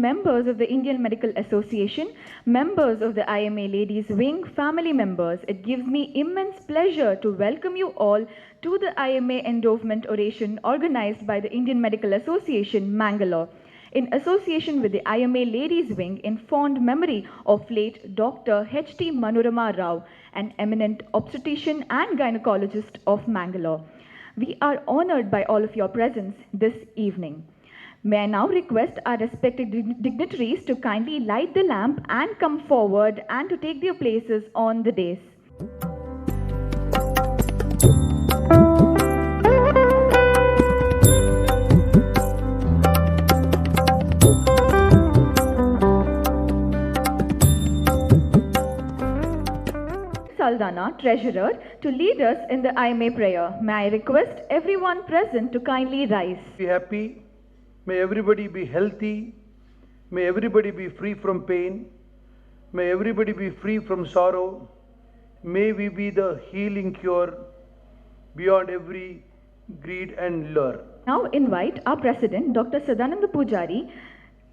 members of the Indian Medical Association, members of the IMA Ladies Wing, family members, it gives me immense pleasure to welcome you all to the IMA Endowment Oration organized by the Indian Medical Association, Mangalore, in association with the IMA Ladies Wing in fond memory of late Dr. H.T. MANORAMA RAO, an eminent obstetrician and gynecologist of Mangalore. We are honored by all of your presence this evening. May I now request our respected dignitaries to kindly light the lamp and come forward and to take their places on the dais. Saldana, Treasurer, to lead us in the IMA prayer. May I request everyone present to kindly rise. Be happy. May everybody be healthy. May everybody be free from pain. May everybody be free from sorrow. May we be the healing cure beyond every greed and lure. Now invite our President, Dr. Sadananda Pujari,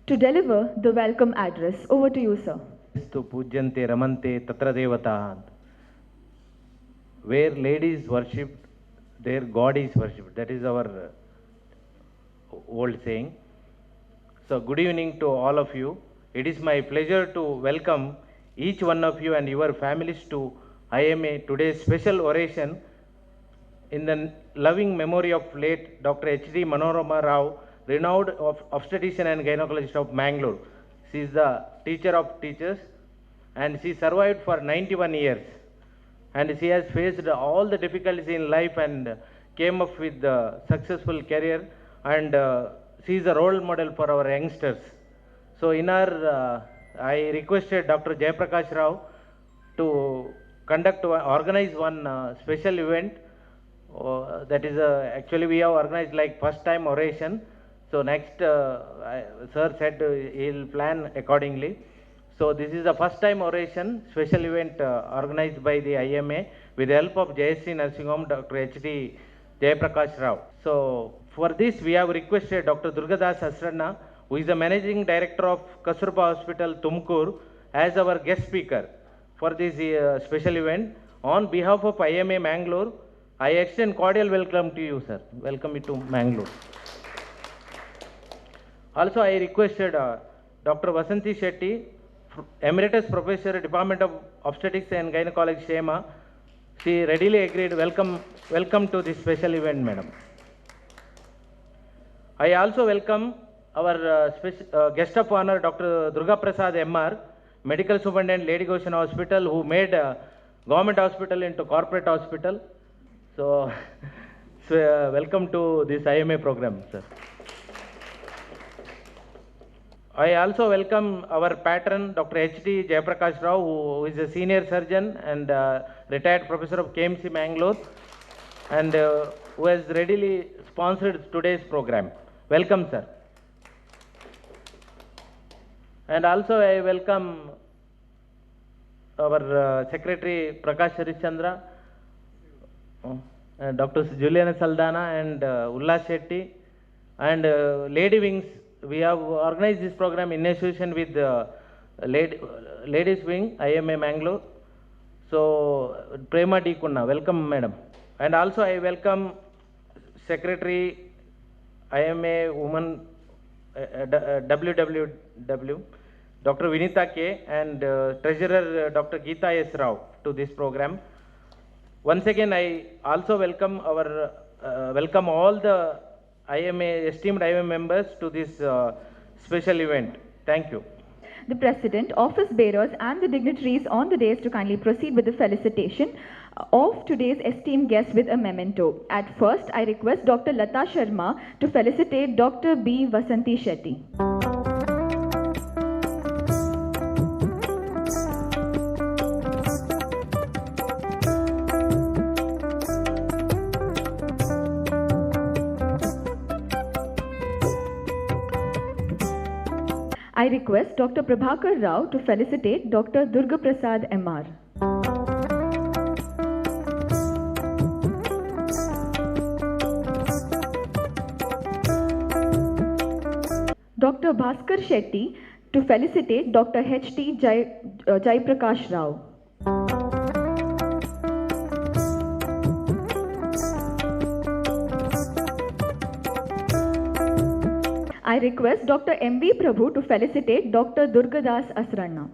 to deliver the welcome address. Over to you, sir. Pujyante ramante tatra devata. Where ladies worship, there God is worshipped. That is our old saying. So good evening to all of you. It is my pleasure to welcome each one of you and your families to IMA today's special oration in the loving memory of late Dr. H.D. MANORAMA RAO, renowned obstetrician and gynecologist of Mangalore. She is the teacher of teachers and she survived for 91 years. And she has faced all the difficulties in life and came up with a successful career, and she is a role model for our youngsters. So in our, I requested Dr. Jayaprakash Rao to organize one special event. That is actually we have organized like first time oration. So next, sir said he'll plan accordingly. So this is the first time oration, special event organized by the IMA with the help of JSC Nursing Home, Dr. H.D. Jayaprakash Rao. So for this we have requested Dr. Durgadas Asranna, who is the Managing Director of Kasturba Hospital, Tumkur, as our guest speaker for this special event. On behalf of IMA Mangalore, I extend cordial welcome to you, sir. Welcome you to Mangalore. Also I requested Dr. Vasanti Shetty, Emeritus Professor, Department of Obstetrics and Gynecology, SEMA. She readily agreed. Welcome to this special event, madam. I also welcome our guest of honor, Dr. Durga Prasad MR, Medical Superintendent, Lady Goshen Hospital, who made government hospital into corporate hospital. So, welcome to this IMA program, sir. I also welcome our patron, Dr. H.D. Jayaprakash Rao, who is a senior surgeon and retired professor of KMC Mangalore, and who has readily sponsored today's program. Welcome, sir. And also I welcome our Secretary Prakash Harishchandra, Dr. Juliana Saldana and Ullas Shetty, and Lady Wings. We have organized this program in association with Ladies Wing, IMA Mangalore. So, Prema D. Kunna, welcome, madam. And also I welcome Secretary IMA Women WWW, Dr. Vinita K. and Treasurer Dr. Geeta S. Rao to this program. Once again, I also welcome welcome all the esteemed IMA members to this special event. Thank you. The President, office bearers and the dignitaries on the dais to kindly proceed with the felicitation of today's esteemed guest with a memento. At first, I request Dr. Lata Sharma to felicitate Dr. B. Vasanti Shetty. I request Dr. Prabhakar Rao to felicitate Dr. Durga Prasad MR. Dr. Bhaskar Shetty to felicitate Dr. H.T. Jaiprakash Rao. I request Dr. M.V. Prabhu to felicitate Dr. Durgadas Asranna.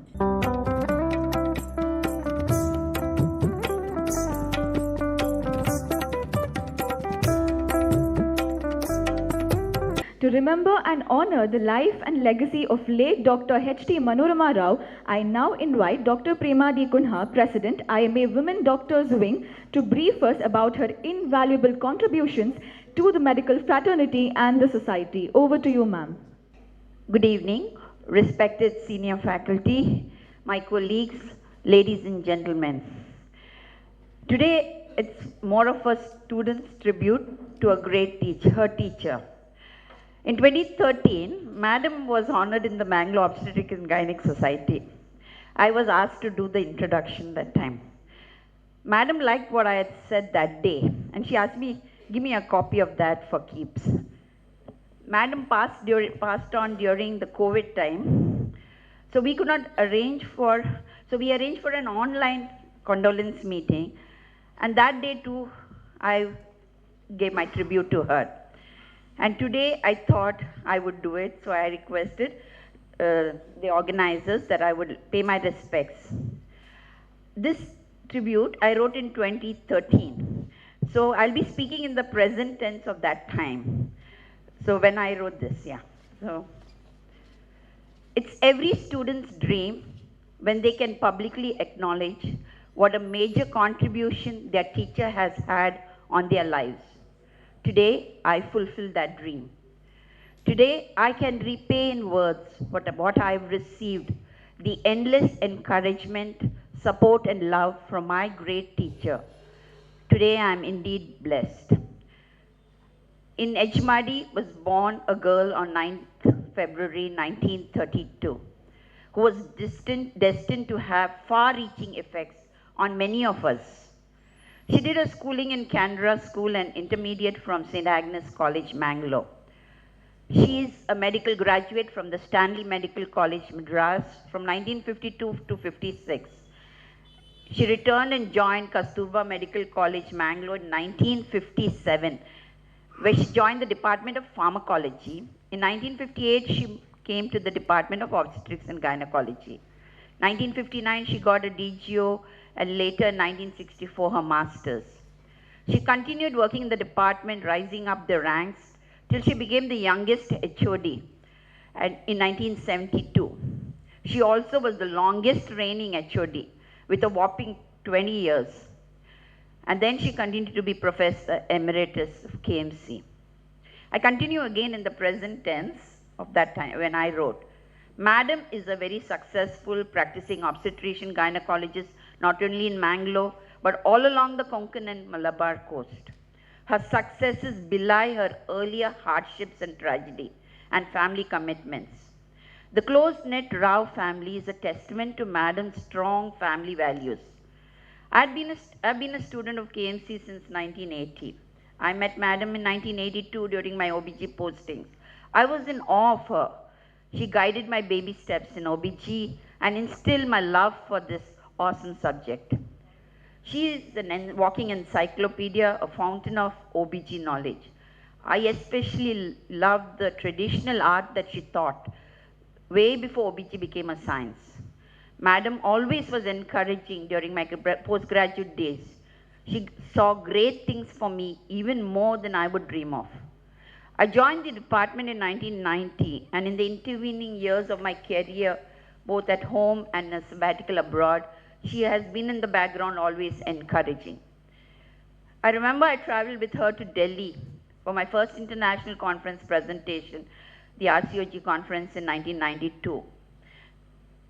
To remember and honor the life and legacy of late Dr. H.T. MANORAMA RAO, I now invite Dr. Prema D. Kunha, President, IMA Women Doctors Wing, to brief us about her invaluable contributions to the medical fraternity and the society. Over to you, ma'am. Good evening, respected senior faculty, my colleagues, ladies and gentlemen. Today, it's more of a student's tribute to a great teacher, her teacher. In 2013, Madam was honored in the Mangalore Obstetrics and Gynaec Society. I was asked to do the introduction that time. Madam liked what I had said that day, and she asked me, give me a copy of that for keeps. Madam passed on during the COVID time, so we could not arrange for, so we arranged for an online condolence meeting, and that day too, I gave my tribute to her. And today I thought I would do it, so I requested the organizers that I would pay my respects. This tribute I wrote in 2013. So I'll be speaking in the present tense of that time. So when I wrote this, yeah. So it's every student's dream when they can publicly acknowledge what a major contribution their teacher has had on their lives. Today, I fulfill that dream. Today, I can repay in words what I've received, the endless encouragement, support and love from my great teacher. Today, I am indeed blessed. In Ejmadi was born a girl on 9th February 1932, who was destined to have far-reaching effects on many of us. She did her schooling in Canberra School and intermediate from St. Agnes College, Mangalore. She is a medical graduate from the Stanley Medical College, Madras from 1952 to 56. She returned and joined Kasturba Medical College, Mangalore in 1957, where she joined the Department of Pharmacology. In 1958, she came to the Department of Obstetrics and Gynaecology. 1959, she got a DGO, and later in 1964, her master's. She continued working in the department, rising up the ranks, till she became the youngest HOD in 1972. She also was the longest reigning HOD, with a whopping 20 years. And then she continued to be Professor Emeritus of KMC. I continue again in the present tense of that time when I wrote, Madam is a very successful practicing obstetrician gynecologist, not only in Mangalore, but all along the Konkan and Malabar coast. Her successes belie her earlier hardships and tragedy and family commitments. The close-knit Rao family is a testament to Madam's strong family values. I've been a student of KMC since 1980. I met Madam in 1982 during my OBG postings. I was in awe of her. She guided my baby steps in OBG and instilled my love for this awesome subject. She is a walking encyclopedia, a fountain of OBG knowledge. I especially loved the traditional art that she taught way before OBG became a science. Madam always was encouraging during my postgraduate days. She saw great things for me, even more than I would dream of. I joined the department in 1990, and in the intervening years of my career, both at home and a sabbatical abroad, she has been in the background always encouraging. I remember I traveled with her to Delhi for my first international conference presentation, the RCOG conference in 1992.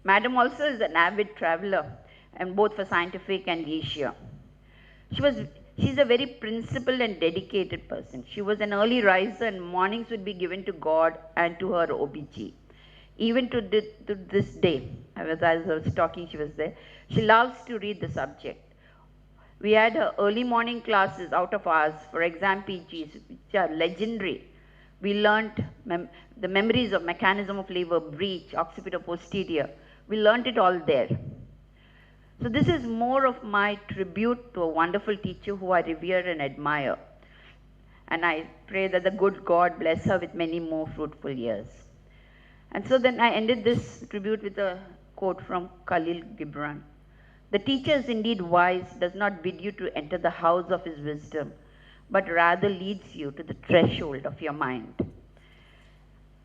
Madam also is an avid traveler, and both for scientific and leisure. She's a very principled and dedicated person. She was an early riser, and mornings would be given to God and to her OBG. Even to this day, as I was talking, she was there. She loves to read the subject. We had her early morning classes out of hours for exam PGs, which are legendary. We learnt the memories of mechanism of labor, breech, occipito posterior. We learnt it all there. So this is more of my tribute to a wonderful teacher who I revere and admire. And I pray that the good God bless her with many more fruitful years. And so then I ended this tribute with a quote from Khalil Gibran. The teacher is indeed wise, does not bid you to enter the house of his wisdom, but rather leads you to the threshold of your mind.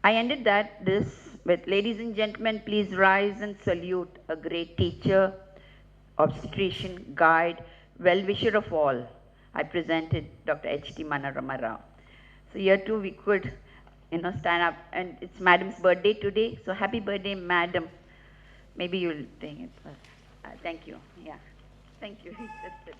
I ended this with, ladies and gentlemen, please rise and salute a great teacher, obstetrician, guide, well-wisher of all. I presented Dr. H.T. MANORAMA RAO. So here too we could, stand up, and it's Madam's birthday today, so happy birthday, Madam. Maybe you'll take it first. Thank you. Yeah. Thank you. That's it.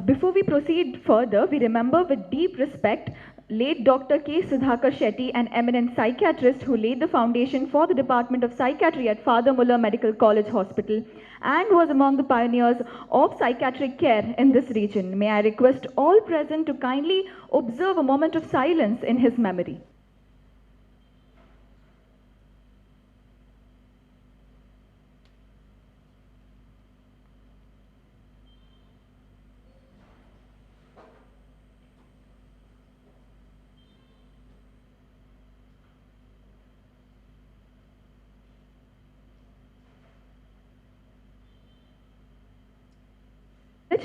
Before we proceed further, we remember with deep respect late Dr. K. Sudhakar Shetty, an eminent psychiatrist who laid the foundation for the Department of Psychiatry at Father Muller Medical College Hospital and was among the pioneers of psychiatric care in this region. May I request all present to kindly observe a moment of silence in his memory.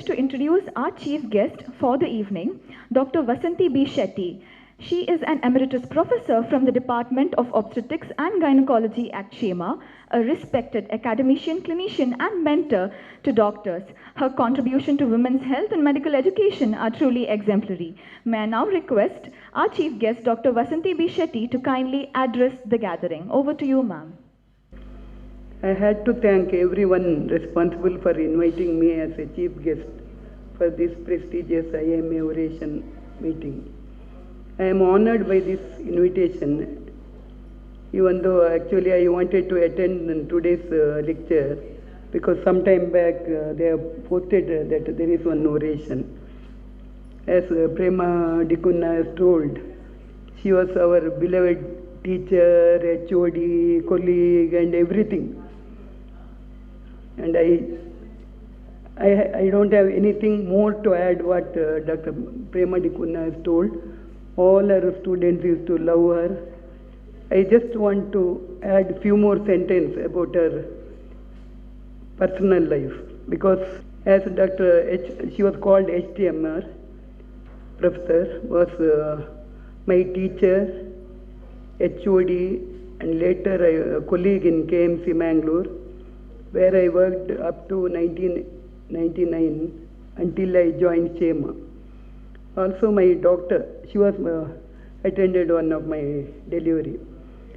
To introduce our chief guest for the evening, Dr. Vasanti B. Shetty. She is an emeritus professor from the Department of Obstetrics and Gynaecology at SHEMA, a respected academician, clinician, and mentor to doctors. Her contribution to women's health and medical education are truly exemplary. May I now request our chief guest, Dr. Vasanti B. Shetty, to kindly address the gathering. Over to you, ma'am. I had to thank everyone responsible for inviting me as a chief guest for this prestigious IMA Oration meeting. I am honored by this invitation, even though actually I wanted to attend today's lecture, because some time back they have posted that there is one oration. As Prema Dikunna has told, she was our beloved teacher, HOD, colleague, and everything. And I don't have anything more to add what Dr. Prema Dikunna has told. All our students used to love her. I just want to add few more sentences about her personal life, because as she was called HTMR, professor, was my teacher, HOD, and later a colleague in KMC Mangalore, where I worked up to 1999 until I joined SHEMA. Also my doctor, she was attended one of my delivery.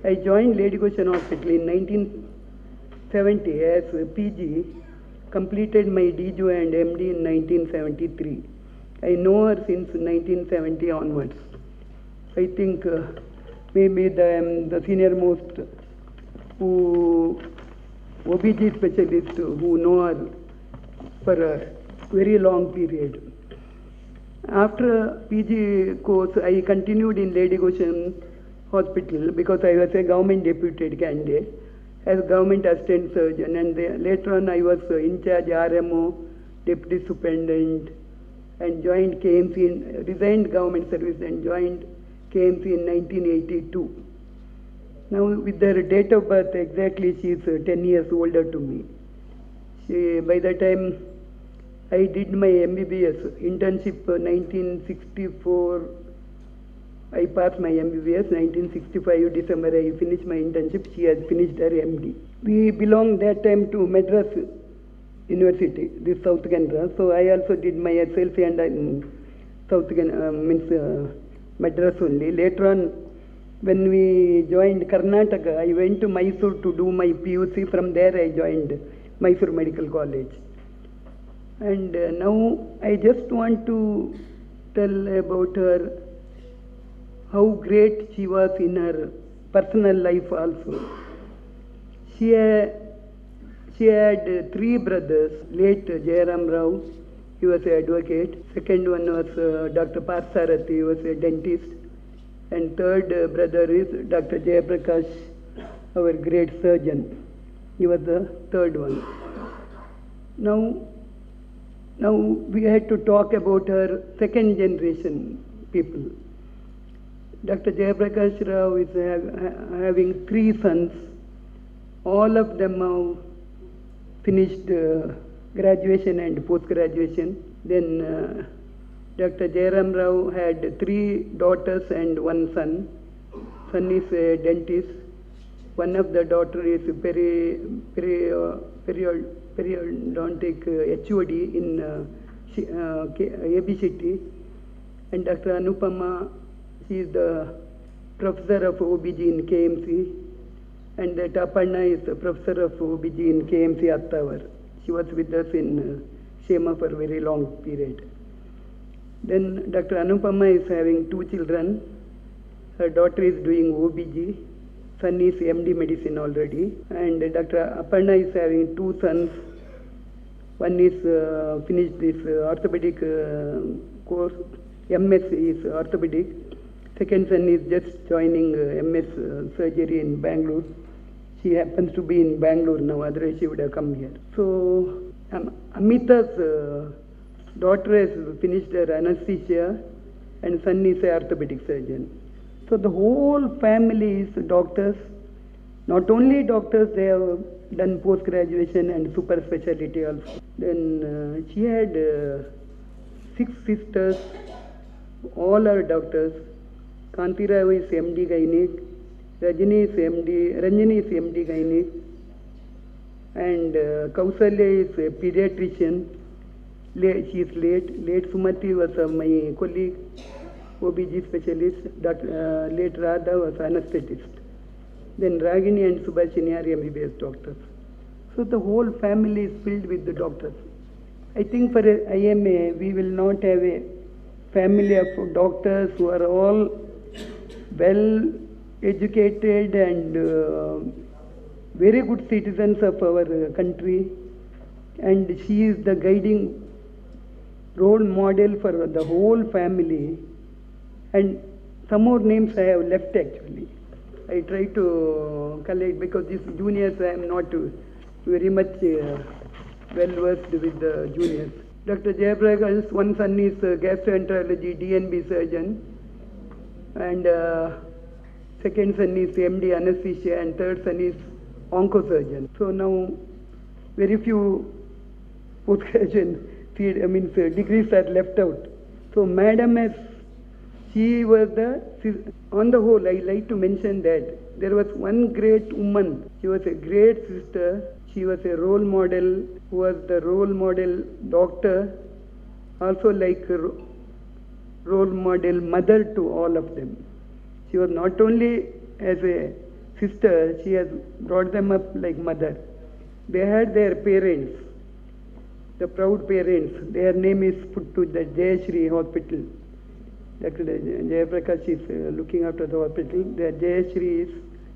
I joined Lady Goshen Hospital in 1970 as a PG, completed my DJO and MD in 1973. I know her since 1970 onwards. I think maybe I am the senior most OBG specialist who know her for a very long period. After PG course, I continued in Lady Goshen Hospital because I was a government deputed candidate as government assistant surgeon, and later on I was in charge RMO, deputy superintendent, and joined KMC, resigned government service and joined KMC in 1982. Now with her date of birth exactly, she is 10 years older to me. By the time I did my MBBS internship 1964, I passed my MBBS, 1965 December I finished my internship, she has finished her MD. We belonged that time to Madras University, this South Canara, so I also did my SLC and in South Canara, Madras only. Later on, when we joined Karnataka, I went to Mysore to do my PUC. From there I joined Mysore Medical College. And now I just want to tell about her, how great she was in her personal life also. She had three brothers, late Jairam Rao, he was an advocate. Second one was Dr. Parsarathi, he was a dentist. And third brother is Dr. Jayaprakash, our great surgeon. He was the third one. Now we had to talk about her second generation people. Dr. Jayaprakash Rao is having 3 sons. All of them have finished graduation and post-graduation. Then Dr. Jairam Rao had 3 daughters and 1 son. Son is a dentist. One of the daughter is periodontic HOD in ABCT. And Dr. Anupama, she is the professor of OBG in KMC. And that Aparna is the professor of OBG in KMC Attawar. She was with us in Shema for a very long period. Then Dr. Anupama is having 2 children. Her daughter is doing OBG. Son is MD medicine already. And Dr. Aparna is having 2 sons. One is finished this orthopedic course. MS is orthopedic. Second son is just joining MS surgery in Bangalore. She happens to be in Bangalore now, otherwise she would have come here. So Amita's daughter has finished her anesthesia and son is an orthopedic surgeon. So the whole family is doctors. Not only doctors, they have done post-graduation and super specialty also. Then she had 6 sisters, all are doctors. Kanti Rao is MD Gynec, Ranjini is MD Gynec, and Kausalya is a pediatrician. She is late Sumati was my colleague, OBG specialist. Late Radha was anesthetist. Then Ragini and Subhashini are MBBS doctors. So the whole family is filled with the doctors. I think for IMA, we will not have a family of doctors who are all well educated and very good citizens of our country. And she is the guiding role model for the whole family. And some more names I have left actually. I try to collect because these juniors I am not very much well versed with the juniors. Dr. Jayaprakash, one son is gastroenterology DNB surgeon, and second son is MD anesthesia, and third son is oncosurgeon. So now very few post-graduation degrees are left out. So Madam has, she was on the whole, I like to mention that there was one great woman. She was a great sister. She was a role model, who was the role model doctor, also like a role model mother to all of them. She was not only as a sister, she has brought them up like mother. They had their parents, the proud parents. Their name is put to the Jayashri Hospital. Dr. Jayaprakash is looking after the hospital. The Jayashri is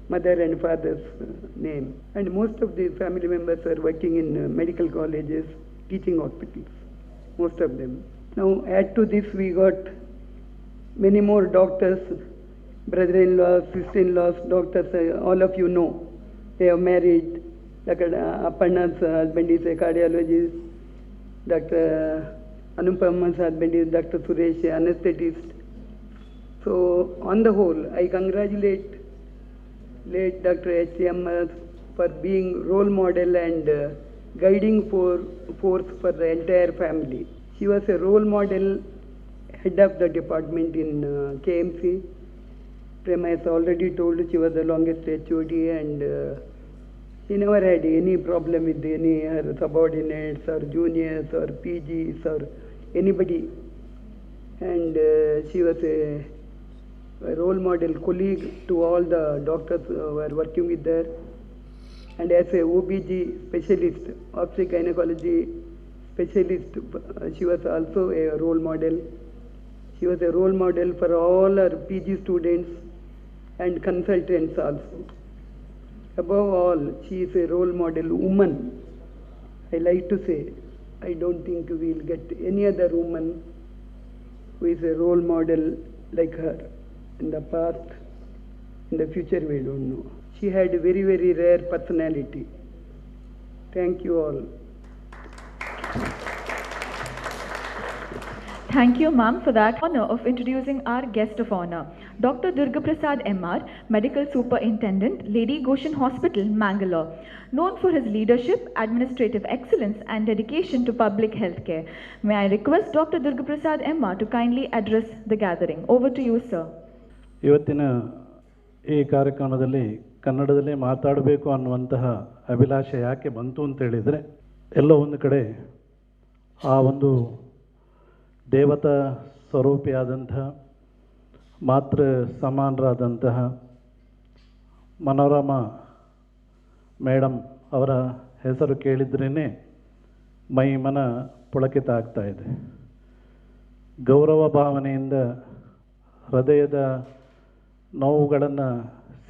mother and father's name. And most of the family members are working in medical colleges, teaching hospitals, most of them. Now add to this, we got many more doctors, brother-in-laws, sister-in-laws, doctors, all of you know. They are married. Dr. Aparna's husband is a cardiologist. Dr. Anupama's husband is Dr. Suresh, anesthetist. So on the whole, I congratulate late Dr. H.M. for being role model and guiding force for the entire family. She was a role model, head of the department in KMC. Prema has already told she was the longest HOD, and she never had any problem with any her subordinates or juniors or PGs or anybody. And she was a role model colleague to all the doctors who were working with her. And as a OBG specialist, obstetric gynecology specialist, she was also a role model. She was a role model for all her PG students and consultants also. Above all, she is a role model woman, I like to say. I don't think we'll get any other woman who is a role model like her. In the past, in the future, we don't know. She had a very, very rare personality. Thank you all. Thank you, ma'am, for that honor of introducing our guest of honor, Dr. Durga Prasad MR, Medical Superintendent, Lady Goshen Hospital, Mangalore, known for his leadership, administrative excellence, and dedication to public health care. May I request Dr. Durga Prasad MR to kindly address the gathering. Over to you, sir. ಇವತ್ತಿನ ಈ ಕಾರ್ಯಕ್ರಮದಲ್ಲಿ ಕನ್ನಡದಲ್ಲೇ ಮಾತಾಡಬೇಕು ಅನ್ನುವಂತಹ ಅಭಿಲಾಷೆ ಯಾಕೆ ಬಂತು ಅಂತೇಳಿದರೆ, ಎಲ್ಲೋ ಒಂದು ಕಡೆ ಆ ಒಂದು ದೇವತಾ ಸ್ವರೂಪಿಯಾದಂತಹ ಮಾತೃ ಸಮಾನರಾದಂತಹ ಮನೋರಮಾ ಮೇಡಮ್ ಅವರ ಹೆಸರು ಕೇಳಿದ್ರೇ ಮೈ ಮನ ಪುಳಕಿತ ಆಗ್ತಾ ಇದೆ. ಗೌರವ ಭಾವನೆಯಿಂದ ಹೃದಯದ ನೋವುಗಳನ್ನು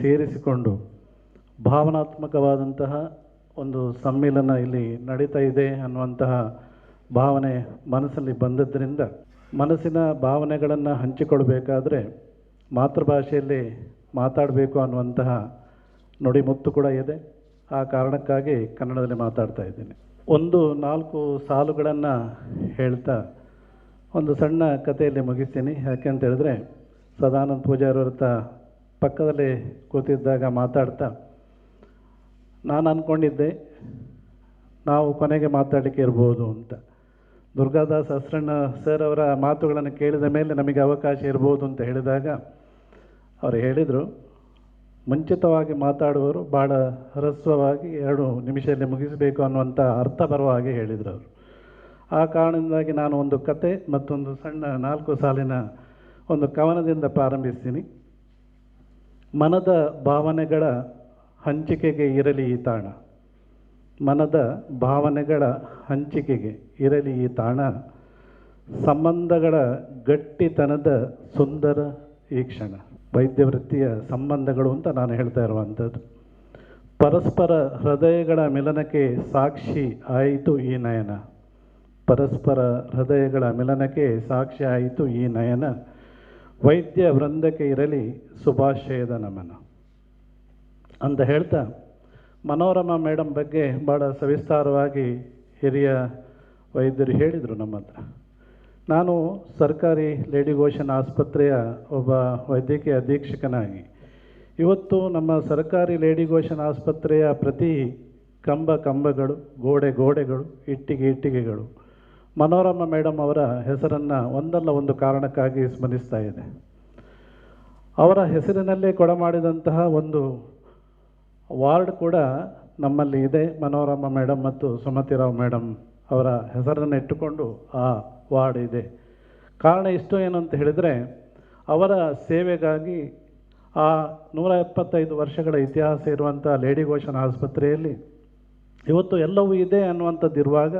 ಸೇರಿಸಿಕೊಂಡು ಭಾವನಾತ್ಮಕವಾದಂತಹ ಒಂದು ಸಮ್ಮಿಲನ ಇಲ್ಲಿ ನಡೀತಾ ಇದೆ ಅನ್ನುವಂತಹ ಭಾವನೆ ಮನಸ್ಸಲ್ಲಿ ಬಂದದ್ದರಿಂದ, ಮನಸ್ಸಿನ ಭಾವನೆಗಳನ್ನು ಹಂಚಿಕೊಳ್ಬೇಕಾದ್ರೆ ಮಾತೃಭಾಷೆಯಲ್ಲಿ ಮಾತಾಡಬೇಕು ಅನ್ನುವಂತಹ ನುಡಿಮುತ್ತು ಕೂಡ ಇದೆ. ಆ ಕಾರಣಕ್ಕಾಗಿ ಕನ್ನಡದಲ್ಲಿ ಮಾತಾಡ್ತಾ ಇದ್ದೀನಿ. ಒಂದು 4 ಸಾಲುಗಳನ್ನು ಹೇಳ್ತಾ ಒಂದು ಸಣ್ಣ ಕಥೆಯಲ್ಲಿ ಮುಗಿಸ್ತೀನಿ. ಯಾಕೆಂತ ಹೇಳಿದ್ರೆ, ಸದಾನಂದ ಪೂಜಾರವ್ರ ಪಕ್ಕದಲ್ಲಿ ಕೂತಿದ್ದಾಗ ಮಾತಾಡ್ತಾ ನಾನು ಅಂದ್ಕೊಂಡಿದ್ದೆ ನಾವು ಕೊನೆಗೆ ಮಾತಾಡಲಿಕ್ಕೆ ಇರ್ಬೋದು ಅಂತ. ದುರ್ಗಾದಾಸ್ ಅಸ್ರಣ್ಣ ಸರ್ ಅವರ ಮಾತುಗಳನ್ನು ಕೇಳಿದ ಮೇಲೆ ನಮಗೆ ಅವಕಾಶ ಇರ್ಬೋದು ಅಂತ ಹೇಳಿದಾಗ ಅವರು ಹೇಳಿದರು, ಮುಂಚಿತವಾಗಿ ಮಾತಾಡುವವರು ಭಾಳ ಹ್ರಸ್ವವಾಗಿ 2 ನಿಮಿಷದಲ್ಲಿ ಮುಗಿಸಬೇಕು ಅನ್ನುವಂಥ ಅರ್ಥ ಬರುವ ಹಾಗೆ ಹೇಳಿದರು ಅವರು. ಆ ಕಾರಣದಿಂದಾಗಿ ನಾನು ಒಂದು ಕತೆ ಮತ್ತೊಂದು ಸಣ್ಣ 4 ಸಾಲಿನ ಒಂದು ಕವನದಿಂದ ಪ್ರಾರಂಭಿಸ್ತೀನಿ. ಮನದ ಭಾವನೆಗಳ ಹಂಚಿಕೆಗೆ ಇರಲಿ ಈ ತಾಣ, ಮನದ ಭಾವನೆಗಳ ಹಂಚಿಕೆಗೆ ಇರಲಿ ಈ ತಾಣ, ಸಂಬಂಧಗಳ ಗಟ್ಟಿತನದ ಸುಂದರ ಈ ಕ್ಷಣ. ವೈದ್ಯ ವೃತ್ತಿಯ ಸಂಬಂಧಗಳು ಅಂತ ನಾನು ಹೇಳ್ತಾ ಇರುವಂಥದ್ದು. ಪರಸ್ಪರ ಹೃದಯಗಳ ಮಿಲನಕ್ಕೆ ಸಾಕ್ಷಿ ಆಯಿತು ಈ ನಯನ, ಪರಸ್ಪರ ಹೃದಯಗಳ ಮಿಲನಕ್ಕೆ ಸಾಕ್ಷಿ ಆಯಿತು ಈ ನಯನ, ವೈದ್ಯ ವೃಂದಕ್ಕೆ ಇರಲಿ ಶುಭಾಶಯದ ನಮನ ಅಂತ ಹೇಳ್ತಾ, ಮನೋರಮಾ ಮೇಡಮ್ ಬಗ್ಗೆ ಭಾಳ ಸವಿಸ್ತಾರವಾಗಿ ಹಿರಿಯ ವೈದ್ಯರು ಹೇಳಿದರು ನಮ್ಮ ಹತ್ರ. ನಾನು ಸರ್ಕಾರಿ ಲೇಡಿ ಗೋಶನ್ ಆಸ್ಪತ್ರೆಯ ಒಬ್ಬ ವೈದ್ಯಕೀಯ ಅಧೀಕ್ಷಕನಾಗಿ ಇವತ್ತು ನಮ್ಮ ಸರ್ಕಾರಿ ಲೇಡಿ ಗೋಶನ್ ಆಸ್ಪತ್ರೆಯ ಪ್ರತಿ ಕಂಬಗಳು, ಗೋಡೆಗಳು, ಇಟ್ಟಿಗೆಗಳು ಮನೋರಮಾ ಮೇಡಮ್ ಅವರ ಹೆಸರನ್ನು ಒಂದಲ್ಲ ಒಂದು ಕಾರಣಕ್ಕಾಗಿ ಸ್ಮರಿಸ್ತಾ ಇದೆ. ಅವರ ಹೆಸರಿನಲ್ಲೇ ಕೊಡಮಾಡಿದಂತಹ ಒಂದು ವಾರ್ಡ್ ಕೂಡ ನಮ್ಮಲ್ಲಿ ಇದೆ. ಮನೋರಮಾ ಮೇಡಮ್ ಮತ್ತು ಸುಮತಿರಾವ್ ಮೇಡಮ್ ಅವರ ಹೆಸರನ್ನು ಇಟ್ಟುಕೊಂಡು ಆ ವಾರ್ಡ್ ಇದೆ. ಕಾರಣ ಇಷ್ಟು ಏನು ಅಂತ ಹೇಳಿದರೆ, ಅವರ ಸೇವೆಗಾಗಿ ಆ 175 ವರ್ಷಗಳ ಇತಿಹಾಸ ಇರುವಂಥ ಲೇಡಿ ಗೋಶನ್ ಆಸ್ಪತ್ರೆಯಲ್ಲಿ ಇವತ್ತು ಎಲ್ಲವೂ ಇದೆ ಅನ್ನುವಂಥದ್ದಿರುವಾಗ,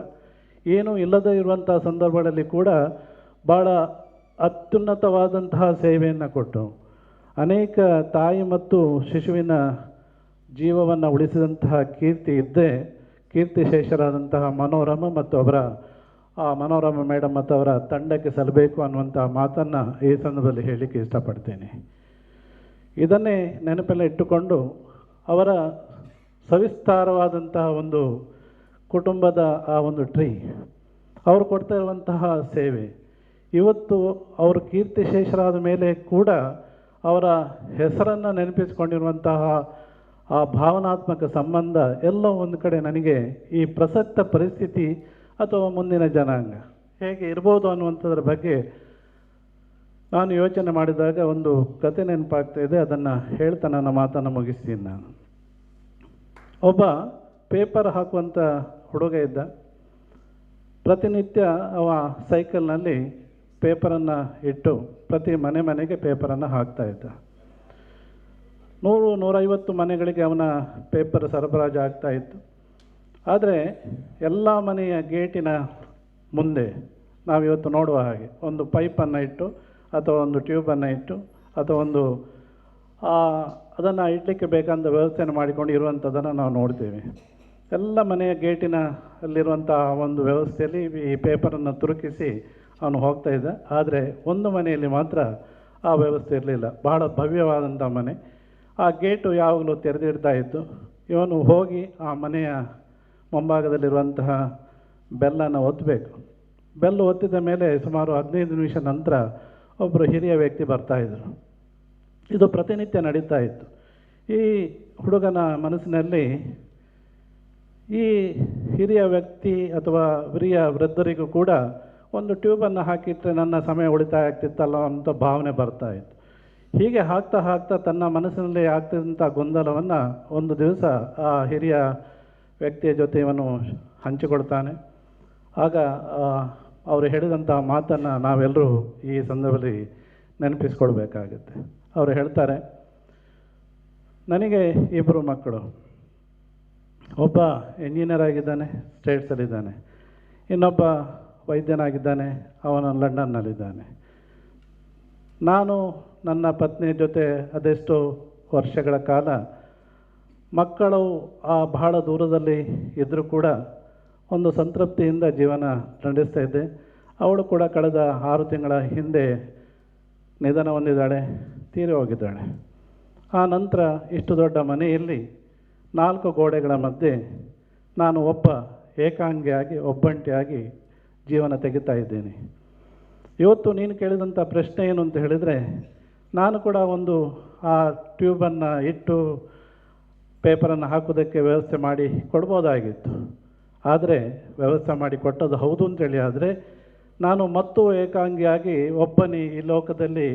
ಏನೂ ಇಲ್ಲದೇ ಇರುವಂಥ ಸಂದರ್ಭಗಳಲ್ಲಿ ಕೂಡ ಭಾಳ ಅತ್ಯುನ್ನತವಾದಂತಹ ಸೇವೆಯನ್ನು ಕೊಟ್ಟು ಅನೇಕ ತಾಯಿ ಮತ್ತು ಶಿಶುವಿನ ಜೀವವನ್ನು ಉಳಿಸಿದಂತಹ ಕೀರ್ತಿಶೇಷರಾದಂತಹ ಮನೋರಮಾ ಮತ್ತು ಅವರ ಮನೋರಮಾ ಮೇಡಮ್ ಮತ್ತು ಅವರ ತಂಡಕ್ಕೆ ಸಲ್ಲಬೇಕು ಅನ್ನುವಂಥ ಮಾತನ್ನು ಈ ಸಂದರ್ಭದಲ್ಲಿ ಹೇಳಲಿಕ್ಕೆ ಇಷ್ಟಪಡ್ತೇನೆ. ಇದನ್ನೇ ನೆನಪೆಲ್ಲ ಇಟ್ಟುಕೊಂಡು ಅವರ ಸವಿಸ್ತಾರವಾದಂತಹ ಒಂದು ಕುಟುಂಬದ ಆ ಒಂದು ಟ್ರೀ, ಅವರು ಕೊಡ್ತಾ ಇರುವಂತಹ ಸೇವೆ, ಇವತ್ತು ಅವರು ಕೀರ್ತಿಶೇಷರಾದ ಮೇಲೆ ಕೂಡ ಅವರ ಹೆಸರನ್ನು ನೆನಪಿಸಿಕೊಂಡಿರುವಂತಹ ಆ ಭಾವನಾತ್ಮಕ ಸಂಬಂಧ ಎಲ್ಲೋ ಒಂದು ಕಡೆ ನನಗೆ ಈ ಪ್ರಸಕ್ತ ಪರಿಸ್ಥಿತಿ ಅಥವಾ ಮುಂದಿನ ಜನಾಂಗ ಹೇಗೆ ಇರ್ಬೋದು ಅನ್ನುವಂಥದ್ರ ಬಗ್ಗೆ ನಾನು ಯೋಚನೆ ಮಾಡಿದಾಗ ಒಂದು ಕತೆ ನೆನಪಾಗ್ತಾ ಇದೆ. ಅದನ್ನು ಹೇಳ್ತಾ ನನ್ನ ಮಾತನ್ನು ಮುಗಿಸ್ತೀನಿ. ನಾನು ಒಬ್ಬ ಪೇಪರ್ ಹಾಕುವಂಥ ಹುಡುಗ ಇದ್ದ. ಪ್ರತಿನಿತ್ಯ ಅವ ಸೈಕಲ್ನಲ್ಲಿ ಪೇಪರನ್ನು ಇಟ್ಟು ಪ್ರತಿ ಮನೆಗೆ ಪೇಪರನ್ನು ಹಾಕ್ತಾ ಇದ್ದ. 100-150 ಮನೆಗಳಿಗೆ ಅವನ ಪೇಪರ್ ಸರಬರಾಜು ಆಗ್ತಾ ಇತ್ತು. ಆದರೆ ಎಲ್ಲ ಮನೆಯ ಗೇಟಿನ ಮುಂದೆ ನಾವಿವತ್ತು ನೋಡುವ ಹಾಗೆ ಒಂದು ಪೈಪನ್ನು ಇಟ್ಟು ಅಥವಾ ಒಂದು ಟ್ಯೂಬನ್ನು ಇಟ್ಟು ಅಥವಾ ಒಂದು ಅದನ್ನು ಇಡಲಿಕ್ಕೆ ಬೇಕಾದ ವ್ಯವಸ್ಥೆಯನ್ನು ಮಾಡಿಕೊಂಡು ಇರುವಂಥದ್ದನ್ನು ನಾವು ನೋಡ್ತೇವೆ. ಎಲ್ಲ ಮನೆಯ ಗೇಟಿನ ಅಲ್ಲಿರುವಂಥ ಒಂದು ವ್ಯವಸ್ಥೆಯಲ್ಲಿ ಈ ಪೇಪರನ್ನು ತುರುಕಿಸಿ ಅವನು ಹೋಗ್ತಾ ಇದ್ದ. ಆದರೆ ಒಂದು ಮನೆಯಲ್ಲಿ ಮಾತ್ರ ಆ ವ್ಯವಸ್ಥೆ ಇರಲಿಲ್ಲ. ಬಹಳ ಭವ್ಯವಾದಂಥ ಮನೆ. ಆ ಗೇಟು ಯಾವಾಗಲೂ ತೆರೆದಿಡ್ತಾ ಇತ್ತು. ಇವನು ಹೋಗಿ ಆ ಮನೆಯ ಮುಂಭಾಗದಲ್ಲಿರುವಂತಹ ಬೆಲ್ಲನ್ನು ಒತ್ತಬೇಕು. ಬೆಲ್ಲು ಒತ್ತಿದ ಮೇಲೆ ಸುಮಾರು 15 ನಿಮಿಷ ನಂತರ ಒಬ್ಬರು ಹಿರಿಯ ವ್ಯಕ್ತಿ ಬರ್ತಾಯಿದ್ರು. ಇದು ಪ್ರತಿನಿತ್ಯ ನಡೀತಾ ಇತ್ತು. ಈ ಹುಡುಗನ ಮನಸ್ಸಿನಲ್ಲಿ ಈ ಹಿರಿಯ ವ್ಯಕ್ತಿ ಅಥವಾ ಹಿರಿಯ ವೃದ್ಧರಿಗೂ ಕೂಡ ಒಂದು ಟ್ಯೂಬನ್ನು ಹಾಕಿದರೆ ನನ್ನ ಸಮಯ ಉಳಿತಾಯ ಆಗ್ತಿತ್ತಲ್ಲ ಅಂತ ಭಾವನೆ ಬರ್ತಾಯಿತ್ತು. ಹೀಗೆ ಹಾಕ್ತಾ ಹಾಕ್ತಾ ತನ್ನ ಮನಸ್ಸಿನಲ್ಲಿ ಆಗ್ತಿದ್ದಂಥ ಗೊಂದಲವನ್ನು ಒಂದು ದಿವಸ ಆ ಹಿರಿಯ ವ್ಯಕ್ತಿಯ ಜೊತೆ ಇವನು ಹಂಚಿಕೊಳ್ತಾನೆ. ಆಗ ಅವರು ಹೇಳಿದಂಥ ಮಾತನ್ನು ನಾವೆಲ್ಲರೂ ಈ ಸಂದರ್ಭದಲ್ಲಿ ನೆನಪಿಸ್ಕೊಳ್ಬೇಕಾಗುತ್ತೆ. ಅವರು ಹೇಳ್ತಾರೆ, ನನಗೆ 2 ಮಕ್ಕಳು. ಒಬ್ಬ ಇಂಜಿನಿಯರ್ ಆಗಿದ್ದಾನೆ, ಸ್ಟೇಟ್ಸಲ್ಲಿದ್ದಾನೆ. ಇನ್ನೊಬ್ಬ ವೈದ್ಯನಾಗಿದ್ದಾನೆ, ಅವನು ಲಂಡನ್ನಲ್ಲಿದ್ದಾನೆ. ನಾನು ನನ್ನ ಪತ್ನಿ ಜೊತೆ ಅದೆಷ್ಟೋ ವರ್ಷಗಳ ಕಾಲ ಮಕ್ಕಳು ಬಹಳ ದೂರದಲ್ಲಿ ಇದ್ದರೂ ಕೂಡ ಒಂದು ಸಂತೃಪ್ತಿಯಿಂದ ಜೀವನ ನಡೆಸ್ತಾ ಇದ್ದೆ. ಅವಳು ಕೂಡ ಕಳೆದ 6 ತಿಂಗಳ ಹಿಂದೆ ನಿಧನ ಹೊಂದಿದ್ದಾಳೆ, ತೀರಿ ಹೋಗಿದ್ದಾಳೆ. ಆ ನಂತರ ಇಷ್ಟು ದೊಡ್ಡ ಮನೆಯಲ್ಲಿ 4 ಗೋಡೆಗಳ ಮಧ್ಯೆ ನಾನು ಒಬ್ಬ ಏಕಾಂಗಿಯಾಗಿ ಒಬ್ಬಂಟಿಯಾಗಿ ಜೀವನ ತೆಗಿತಾ ಇದ್ದೇನೆ. ಇವತ್ತು ನೀನು ಕೇಳಿದಂಥ ಪ್ರಶ್ನೆ ಏನು ಅಂತ ಹೇಳಿದರೆ, ನಾನು ಕೂಡ ಒಂದು ಆ ಟ್ಯೂಬನ್ನು ಇಟ್ಟು ಪೇಪರನ್ನು ಹಾಕೋದಕ್ಕೆ ವ್ಯವಸ್ಥೆ ಮಾಡಿ ಕೊಡ್ಬೋದಾಗಿತ್ತು. ಆದರೆ ವ್ಯವಸ್ಥೆ ಮಾಡಿ ಕೊಟ್ಟದ್ದು ಹೌದು ಅಂತೇಳಿ ಆದರೆ ನಾನು ಮತ್ತೂ ಏಕಾಂಗಿಯಾಗಿ ಒಬ್ಬನೇ ಈ ಲೋಕದಲ್ಲಿ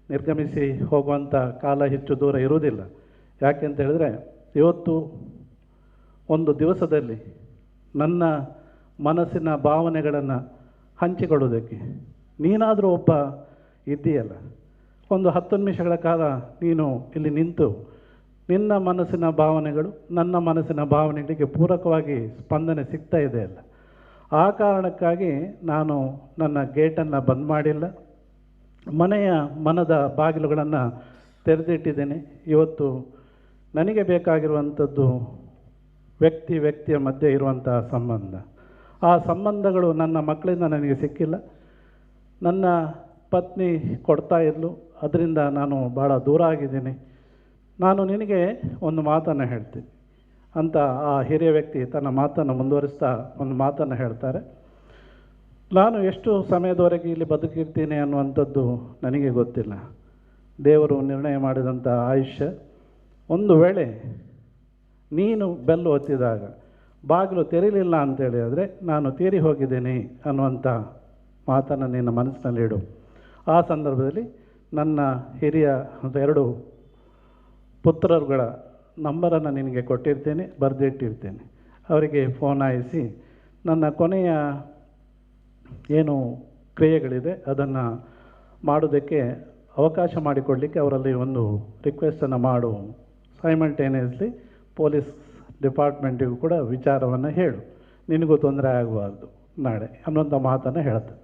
ನಿರ್ಗಮಿಸಿ ಹೋಗುವಂಥ ಕಾಲ ಹೆಚ್ಚು ದೂರ ಇರುವುದಿಲ್ಲ. ಯಾಕೆಂತ ಹೇಳಿದ್ರೆ, ಇವತ್ತು ಒಂದು ದಿವಸದಲ್ಲಿ ನನ್ನ ಮನಸ್ಸಿನ ಭಾವನೆಗಳನ್ನು ಹಂಚಿಕೊಳ್ಳೋದಕ್ಕೆ ನೀನಾದರೂ ಒಬ್ಬ ಇದ್ದೀಯಲ್ಲ. ಒಂದು 10 ನಿಮಿಷಗಳ ಕಾಲ ನೀನು ಇಲ್ಲಿ ನಿಂತು ನಿನ್ನ ಮನಸ್ಸಿನ ಭಾವನೆಗಳು ನನ್ನ ಮನಸ್ಸಿನ ಭಾವನೆಗಳಿಗೆ ಪೂರಕವಾಗಿ ಸ್ಪಂದನೆ ಸಿಗ್ತಾ ಇದೆಯಲ್ಲ. ಆ ಕಾರಣಕ್ಕಾಗಿ ನಾನು ನನ್ನ ಗೇಟನ್ನು ಬಂದ್ ಮಾಡಿಲ್ಲ, ಮನದ ಬಾಗಿಲುಗಳನ್ನು ತೆರೆದಿಟ್ಟಿದ್ದೇನೆ. ಇವತ್ತು ನನಗೆ ಬೇಕಾಗಿರುವಂಥದ್ದು ವ್ಯಕ್ತಿಯ ಮಧ್ಯೆ ಇರುವಂಥ ಸಂಬಂಧ. ಆ ಸಂಬಂಧಗಳು ನನ್ನ ಮಕ್ಕಳಿಂದ ನನಗೆ ಸಿಕ್ಕಿಲ್ಲ. ನನ್ನ ಪತ್ನಿ ಕೊಡ್ತಾ ಇದ್ಲು, ಅದರಿಂದ ನಾನು ಭಾಳ ದೂರ ಆಗಿದ್ದೀನಿ. ನಾನು ನಿನಗೆ ಒಂದು ಮಾತನ್ನು ಹೇಳ್ತೀನಿ ಅಂತ ಆ ಹಿರಿಯ ವ್ಯಕ್ತಿ ತನ್ನ ಮಾತನ್ನು ಮುಂದುವರಿಸ್ತಾ ಒಂದು ಮಾತನ್ನು ಹೇಳ್ತಾರೆ. ನಾನು ಎಷ್ಟು ಸಮಯದವರೆಗೆ ಇಲ್ಲಿ ಬದುಕಿರ್ತೀನಿ ಅನ್ನುವಂಥದ್ದು ನನಗೆ ಗೊತ್ತಿಲ್ಲ. ದೇವರು ನಿರ್ಣಯ ಮಾಡಿದಂಥ ಆಯುಷ್ಯ. ಒಂದು ವೇಳೆ ನೀನು ಬೆಲ್ಲು ಒತ್ತಿದಾಗ ಬಾಗಿಲು ತೆರೀಲಿಲ್ಲ ಅಂತೇಳಿ ಆದರೆ ನಾನು ತೀರಿ ಹೋಗಿದ್ದೀನಿ ಅನ್ನುವಂಥ ಮಾತನ್ನು ನಿನ್ನ ಮನಸ್ಸಿನಲ್ಲಿಡು. ಆ ಸಂದರ್ಭದಲ್ಲಿ ನನ್ನ ಹಿರಿಯ 2 ಪುತ್ರರುಗಳ ನಂಬರನ್ನು ನಿನಗೆ ಕೊಟ್ಟಿರ್ತೇನೆ, ಬರೆದಿಟ್ಟಿರ್ತೇನೆ. ಅವರಿಗೆ ಫೋನ್ ಹಾಯಿಸಿ ನನ್ನ ಕೊನೆಯ ಏನು ಕ್ರಿಯೆಗಳಿದೆ ಅದನ್ನು ಮಾಡೋದಕ್ಕೆ ಅವಕಾಶ ಮಾಡಿಕೊಡಲಿಕ್ಕೆ ಅವರಲ್ಲಿ ಒಂದು ರಿಕ್ವೆಸ್ಟನ್ನು ಮಾಡು. ಸೈಮಲ್ಟೇನಿಯಸ್ಲಿ ಪೊಲೀಸ್ ಡಿಪಾರ್ಟ್ಮೆಂಟಿಗೂ ಕೂಡ ವಿಚಾರವನ್ನು ಹೇಳು, ನಿನಗೂ ತೊಂದರೆ ಆಗಬಾರ್ದು ನಾಳೆ ಅನ್ನುವಂಥ ಮಾತನ್ನು ಹೇಳ್ತಾರೆ.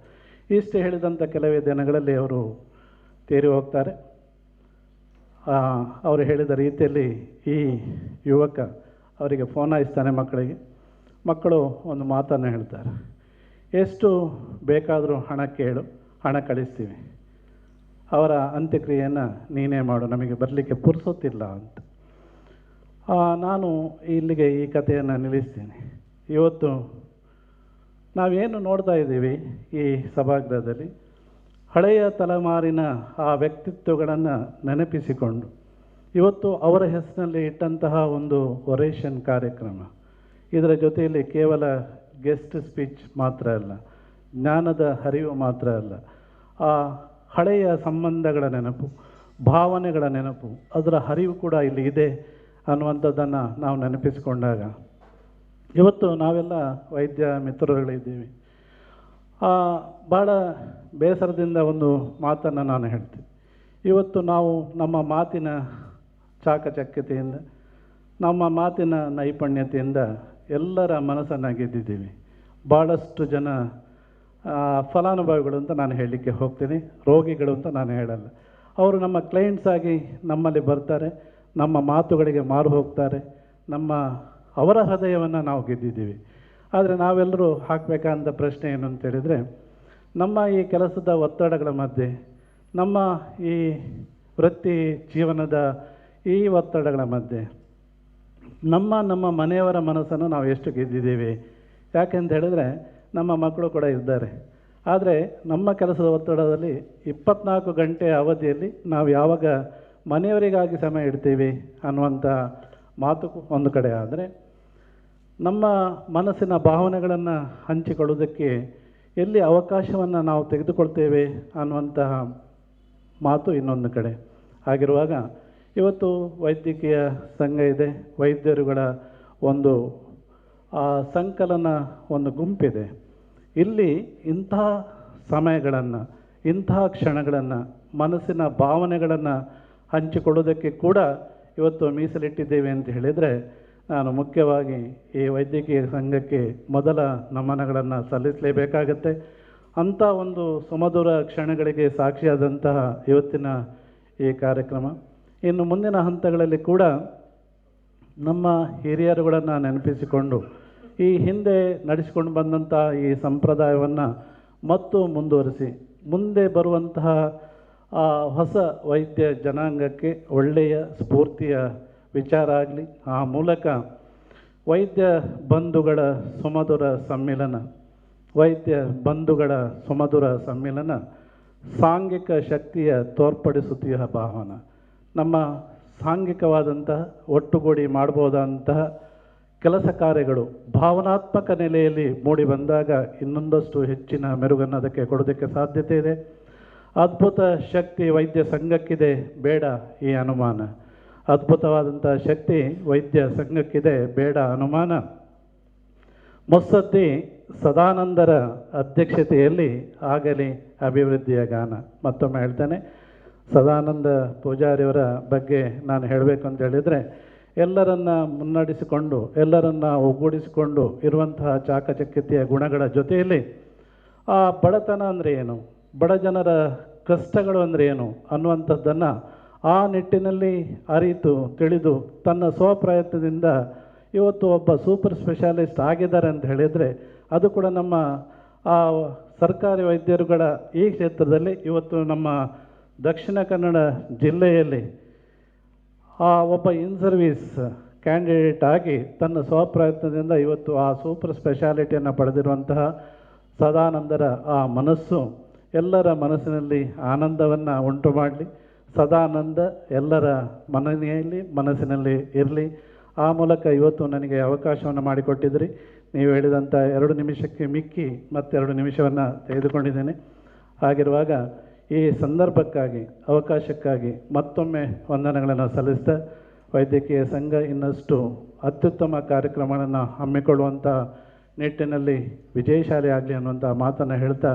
ಇಷ್ಟು ಹೇಳಿದಂಥ ಕೆಲವೇ ದಿನಗಳಲ್ಲಿ ಅವರು ತೀರಿ ಹೋಗ್ತಾರೆ. ಅವರು ಹೇಳಿದ ರೀತಿಯಲ್ಲಿ ಈ ಯುವಕ ಅವರಿಗೆ ಫೋನ್ ಹಾಯಿಸ್ತಾನೆ ಮಕ್ಕಳಿಗೆ. ಮಕ್ಕಳು ಒಂದು ಮಾತನ್ನು ಹೇಳ್ತಾರೆ, ಎಷ್ಟು ಬೇಕಾದರೂ ಹಣ ಕೇಳು, ಹಣ ಕಳಿಸ್ತೀವಿ, ಅವರ ಅಂತ್ಯಕ್ರಿಯೆಯನ್ನು ನೀನೇ ಮಾಡು, ನಮಗೆ ಬರಲಿಕ್ಕೆ ಪುರ್ಸೊತ್ತಿಲ್ಲ ಅಂತ. ನಾನು ಇಲ್ಲಿಗೆ ಈ ಕಥೆಯನ್ನು ನಿಲ್ಲಿಸ್ತೀನಿ. ಇವತ್ತು ನಾವೇನು ನೋಡ್ತಾ ಇದ್ದೀವಿ ಈ ಸಭಾಗೃಹದಲ್ಲಿ, ಹಳೆಯ ತಲೆಮಾರಿನ ಆ ವ್ಯಕ್ತಿತ್ವಗಳನ್ನು ನೆನಪಿಸಿಕೊಂಡು ಇವತ್ತು ಅವರ ಹೆಸರಿನಲ್ಲಿ ಇಟ್ಟಂತಹ ಒಂದು ಒರೇಷನ್ ಕಾರ್ಯಕ್ರಮ. ಇದರ ಜೊತೆಯಲ್ಲಿ ಕೇವಲ ಗೆಸ್ಟ್ ಸ್ಪೀಚ್ ಮಾತ್ರ ಅಲ್ಲ, ಜ್ಞಾನದ ಹರಿವು ಮಾತ್ರ ಅಲ್ಲ, ಆ ಹಳೆಯ ಸಂಬಂಧಗಳ ನೆನಪು, ಭಾವನೆಗಳ ನೆನಪು, ಅದರ ಹರಿವು ಕೂಡ ಇಲ್ಲಿ ಇದೆ ಅನ್ನುವಂಥದ್ದನ್ನು ನಾವು ನೆನಪಿಸಿಕೊಂಡಾಗ ಇವತ್ತು ನಾವೆಲ್ಲ ವೈದ್ಯ ಮಿತ್ರರುಗಳಿದ್ದೀವಿ. ಭಾಳ ಬೇಸರದಿಂದ ಒಂದು ಮಾತನ್ನು ನಾನು ಹೇಳ್ತೀನಿ. ಇವತ್ತು ನಾವು ನಮ್ಮ ಮಾತಿನ ಚಾಕಚಕ್ಯತೆಯಿಂದ, ನಮ್ಮ ಮಾತಿನ ನೈಪುಣ್ಯತೆಯಿಂದ ಎಲ್ಲರ ಮನಸ್ಸನ್ನು ಗೆದ್ದಿದ್ದೀವಿ. ಭಾಳಷ್ಟು ಜನ ಫಲಾನುಭವಿಗಳು ಅಂತ ನಾನು ಹೇಳಲಿಕ್ಕೆ ಹೋಗ್ತೀನಿ, ರೋಗಿಗಳು ಅಂತ ನಾನು ಹೇಳಲ್ಲ. ಅವರು ನಮ್ಮ ಕ್ಲೈಂಟ್ಸ್ ಆಗಿ ನಮ್ಮಲ್ಲಿ ಬರ್ತಾರೆ, ನಮ್ಮ ಮಾತುಗಳಿಗೆ ಮಾರು ಹೋಗ್ತಾರೆ, ನಮ್ಮ ಅವರ ಹೃದಯವನ್ನು ನಾವು ಗೆದ್ದಿದ್ದೀವಿ. ಆದರೆ ನಾವೆಲ್ಲರೂ ಹಾಕಬೇಕಂತ ಪ್ರಶ್ನೆ ಏನು ಅಂತೇಳಿದರೆ, ನಮ್ಮ ಈ ಕೆಲಸದ ಒತ್ತಡಗಳ ಮಧ್ಯೆ, ನಮ್ಮ ಈ ವೃತ್ತಿ ಜೀವನದ ಈ ಒತ್ತಡಗಳ ಮಧ್ಯೆ ನಮ್ಮ ಮನೆಯವರ ಮನಸ್ಸನ್ನು ನಾವು ಎಷ್ಟು ಗೆದ್ದಿದ್ದೀವಿ. ಯಾಕೆಂತ ಹೇಳಿದ್ರೆ ನಮ್ಮ ಮಕ್ಕಳು ಕೂಡ ಇದ್ದಾರೆ. ಆದರೆ ನಮ್ಮ ಕೆಲಸದ ಒತ್ತಡದಲ್ಲಿ 24 ಗಂಟೆ ಅವಧಿಯಲ್ಲಿ ನಾವು ಯಾವಾಗ ಮನೆಯವರಿಗಾಗಿ ಸಮಯ ಇಡ್ತೀವಿ ಅನ್ನುವಂಥ ಮಾತು ಒಂದು ಕಡೆ ಆದರೆ, ನಮ್ಮ ಮನಸ್ಸಿನ ಭಾವನೆಗಳನ್ನು ಹಂಚಿಕೊಳ್ಳೋದಕ್ಕೆ ಎಲ್ಲಿ ಅವಕಾಶವನ್ನು ನಾವು ತೆಗೆದುಕೊಳ್ತೇವೆ ಅನ್ನುವಂತಹ ಮಾತು ಇನ್ನೊಂದು ಕಡೆ. ಹಾಗಿರುವಾಗ ಇವತ್ತು ವೈದ್ಯಕೀಯ ಸಂಘ ಇದೆ, ವೈದ್ಯರುಗಳ ಒಂದು ಸಂಕಲನ ಒಂದು ಗುಂಪಿದೆ. ಇಲ್ಲಿ ಇಂತಹ ಸಮಯಗಳನ್ನು, ಇಂತಹ ಕ್ಷಣಗಳನ್ನು, ಮನಸ್ಸಿನ ಭಾವನೆಗಳನ್ನು ಹಂಚಿಕೊಳ್ಳೋದಕ್ಕೆ ಕೂಡ ಇವತ್ತು ಮೀಸಲಿಟ್ಟಿದ್ದೇವೆ ಅಂತ ಹೇಳಿದರೆ, ನಾನು ಮುಖ್ಯವಾಗಿ ಈ ವೈದ್ಯಕೀಯ ಸಂಘಕ್ಕೆ ಮೊದಲ ನಮನಗಳನ್ನು ಸಲ್ಲಿಸಲೇಬೇಕಾಗತ್ತೆ. ಅಂಥ ಒಂದು ಸುಮಧುರ ಕ್ಷಣಗಳಿಗೆ ಸಾಕ್ಷಿಯಾದಂತಹ ಇವತ್ತಿನ ಈ ಕಾರ್ಯಕ್ರಮ. ಇನ್ನು ಮುಂದಿನ ಹಂತಗಳಲ್ಲಿ ಕೂಡ ನಮ್ಮ ಹಿರಿಯರುಗಳನ್ನು ನೆನಪಿಸಿಕೊಂಡು ಈ ಹಿಂದೆ ನಡೆಸಿಕೊಂಡು ಬಂದಂಥ ಈ ಸಂಪ್ರದಾಯವನ್ನು ಮತ್ತು ಮುಂದುವರಿಸಿ ಮುಂದೆ ಬರುವಂತಹ ಹೊಸ ವೈದ್ಯ ಜನಾಂಗಕ್ಕೆ ಒಳ್ಳೆಯ ಸ್ಫೂರ್ತಿಯ ವಿಚಾರ ಆಗಲಿ. ಆ ಮೂಲಕ ವೈದ್ಯ ಬಂಧುಗಳ ಸುಮಧುರ ಸಮ್ಮಿಲನ, ವೈದ್ಯ ಬಂಧುಗಳ ಸುಮಧುರ ಸಮ್ಮಿಲನ ಸಾಂಘಿಕ ಶಕ್ತಿಯ ತೋರ್ಪಡಿಸುತ್ತೀಯ ಭಾವನ. ನಮ್ಮ ಸಾಂಘಿಕವಾದಂತಹ ಒಟ್ಟುಗೂಡಿ ಮಾಡ್ಬೋದಂತಹ ಕೆಲಸ ಕಾರ್ಯಗಳು ಭಾವನಾತ್ಮಕ ನೆಲೆಯಲ್ಲಿ ಮೂಡಿ ಬಂದಾಗ ಇನ್ನೊಂದಷ್ಟು ಹೆಚ್ಚಿನ ಮೆರುಗನ್ನು ಅದಕ್ಕೆ ಕೊಡೋದಕ್ಕೆ ಸಾಧ್ಯತೆ ಇದೆ. ಅದ್ಭುತ ಶಕ್ತಿ ವೈದ್ಯ ಸಂಘಕ್ಕಿದೆ, ಬೇಡ ಈ ಅನುಮಾನ. ಅದ್ಭುತವಾದಂಥ ಶಕ್ತಿ ವೈದ್ಯ ಸಂಘಕ್ಕಿದೆ, ಬೇಡ ಅನುಮಾನ. ಮುತ್ಸದ್ದಿ ಸದಾನಂದರ ಅಧ್ಯಕ್ಷತೆಯಲ್ಲಿ ಆಗಲಿ ಅಭಿವೃದ್ಧಿಯ ಗಾನ. ಮತ್ತೊಮ್ಮೆ ಹೇಳ್ತೇನೆ, ಸದಾನಂದ ಪೂಜಾರಿಯವರ ಬಗ್ಗೆ ನಾನು ಹೇಳಬೇಕು ಅಂತ ಹೇಳಿದರೆ, ಎಲ್ಲರನ್ನ ಮುನ್ನಡೆಸಿಕೊಂಡು ಎಲ್ಲರನ್ನ ಒಗ್ಗೂಡಿಸಿಕೊಂಡು ಇರುವಂತಹ ಚಾಕಚಕ್ಯತೆಯ ಗುಣಗಳ ಜೊತೆಯಲ್ಲಿ ಆ ಬಡತನ ಅಂದರೆ ಏನು, ಬಡ ಜನರ ಕಷ್ಟಗಳು ಅಂದರೆ ಏನು ಅನ್ನುವಂಥದ್ದನ್ನು ಆ ನಿಟ್ಟಿನಲ್ಲಿ ಅರಿತು ತಿಳಿದು ತನ್ನ ಸ್ವಪ್ರಯತ್ನದಿಂದ ಇವತ್ತು ಒಬ್ಬ ಸೂಪರ್ ಸ್ಪೆಷಾಲಿಸ್ಟ್ ಆಗಿದ್ದಾರೆ ಅಂತ ಹೇಳಿದರೆ, ಅದು ಕೂಡ ನಮ್ಮ ಆ ಸರ್ಕಾರಿ ವೈದ್ಯರುಗಳ ಈ ಕ್ಷೇತ್ರದಲ್ಲಿ ಇವತ್ತು ನಮ್ಮ ದಕ್ಷಿಣ ಕನ್ನಡ ಜಿಲ್ಲೆಯಲ್ಲಿ ಒಬ್ಬ ಇನ್ ಸರ್ವೀಸ್ ಕ್ಯಾಂಡಿಡೇಟ್ ಆಗಿ ತನ್ನ ಸ್ವಪ್ರಯತ್ನದಿಂದ ಇವತ್ತು ಆ ಸೂಪರ್ ಸ್ಪೆಷಾಲಿಟಿಯನ್ನು ಪಡೆದಿರುವಂತಹ ಸದಾನಂದರ ಆ ಮನಸ್ಸು ಎಲ್ಲರ ಮನಸ್ಸಿನಲ್ಲಿ ಆನಂದವನ್ನು ಉಂಟು ಮಾಡಲಿ. ಸದಾನಂದ ಎಲ್ಲರ ಮನಸ್ಸಿನಲ್ಲಿ ಇರಲಿ. ಆ ಮೂಲಕ ಇವತ್ತು ನನಗೆ ಅವಕಾಶವನ್ನು ಮಾಡಿಕೊಟ್ಟಿದ್ರಿ. ನೀವು ಹೇಳಿದಂಥ 2 ನಿಮಿಷಕ್ಕೆ ಮಿಕ್ಕಿ ಮತ್ತೆರಡು ನಿಮಿಷವನ್ನು ತೆಗೆದುಕೊಂಡಿದ್ದೇನೆ. ಹಾಗಿರುವಾಗ ಈ ಸಂದರ್ಭಕ್ಕಾಗಿ, ಅವಕಾಶಕ್ಕಾಗಿ ಮತ್ತೊಮ್ಮೆ ವಂದನೆಗಳನ್ನು ಸಲ್ಲಿಸ್ತಾ, ವೈದ್ಯಕೀಯ ಸಂಘ ಇನ್ನಷ್ಟು ಅತ್ಯುತ್ತಮ ಕಾರ್ಯಕ್ರಮಗಳನ್ನು ಹಮ್ಮಿಕೊಳ್ಳುವಂಥ ನಿಟ್ಟಿನಲ್ಲಿ ವಿಜಯಶಾಲಿ ಆಗಲಿ ಅನ್ನುವಂಥ ಮಾತನ್ನು ಹೇಳ್ತಾ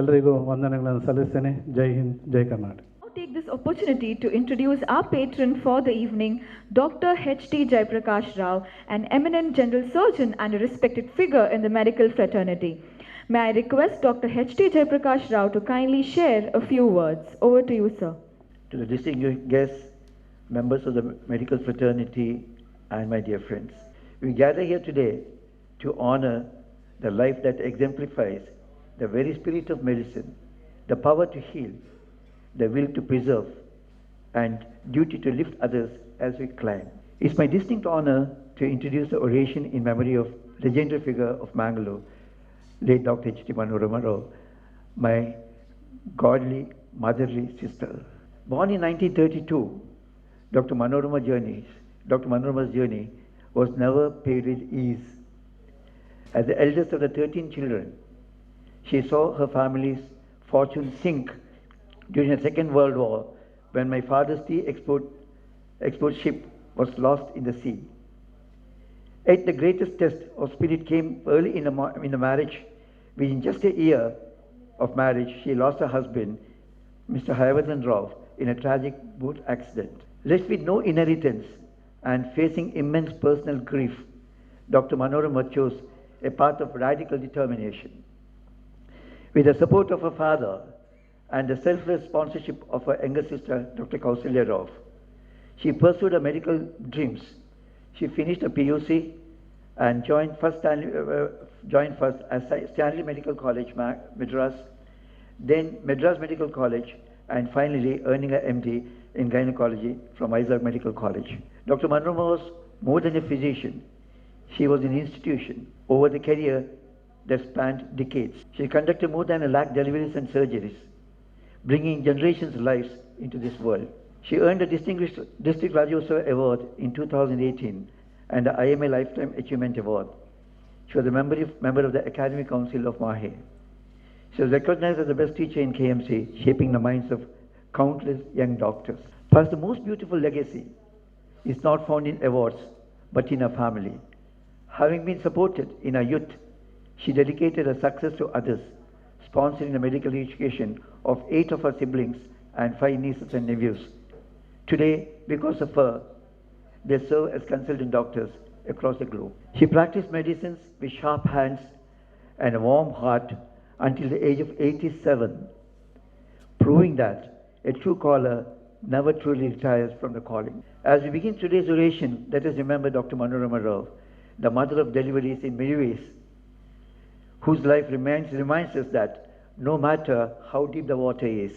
ಎಲ್ಲರಿಗೂ ವಂದನೆಗಳನ್ನು ಸಲ್ಲಿಸ್ತೇನೆ. ಜೈ ಹಿಂದ್, ಜೈ Karnataka. Take this opportunity to introduce our patron for the evening, Dr. H.T. Jayaprakash Rao, an eminent general surgeon and a respected figure in the medical fraternity. May I request Dr. H.T. Jayaprakash Rao to kindly share a few words. Over to you, sir. To the distinguished guests, members of the medical fraternity, and my dear friends, we gather here today to honor the life that exemplifies the very spirit of medicine, the power to heal, the will to preserve, and duty to lift others as we climb. It's my distinct honor to introduce the oration in memory of legendary figure of Mangalore, late Dr. H.T. MANORAMA RAO, my godly, motherly sister. Born in 1932, Dr. Manorama's journey was never paved with ease. As the eldest of the 13 children, she saw her family's fortune sink during the Second World War, when my father's tea export ship was lost in the sea. Yet the greatest test of spirit came early in the marriage. Within just a year of marriage, she lost her husband, Mr. Hayavardhan Rao, in a tragic boat accident. Left with no inheritance and facing immense personal grief, Dr. Manorama chose a path of radical determination. With the support of her father and the selfless sponsorship of her younger sister, Dr. Kausalya Rao, she pursued her medical dreams. She finished her PUC and joined first as Stanley Medical College, Madras, then Madras Medical College, and finally earning a MD in gynecology from Isaac Medical College. Dr. MANORAMA was more than a physician. She was an institution. Over the career that spanned decades, she conducted more than 1 lakh deliveries and surgeries, bringing generations' lives into this world. She earned a Distinguished District Rajyotsava Award in 2018 and the IMA Lifetime Achievement Award. She was a member of the Academic Council of Mahe. She was recognized as the best teacher in KMC, shaping the minds of countless young doctors. Perhaps the most beautiful legacy is not found in awards, but in her family. Having been supported in her youth, she dedicated her success to others, sponsoring the medical education of 8 of her siblings and 5 nieces and nephews. Today, because of her, they serve as consultant doctors across the globe. She practiced medicines with sharp hands and a warm heart until the age of 87, proving that a true caller never truly retires from the calling. As we begin today's oration, let us remember Dr. MANORAMA RAO, the mother of deliveries in many ways, whose life reminds us that no matter how deep the water is,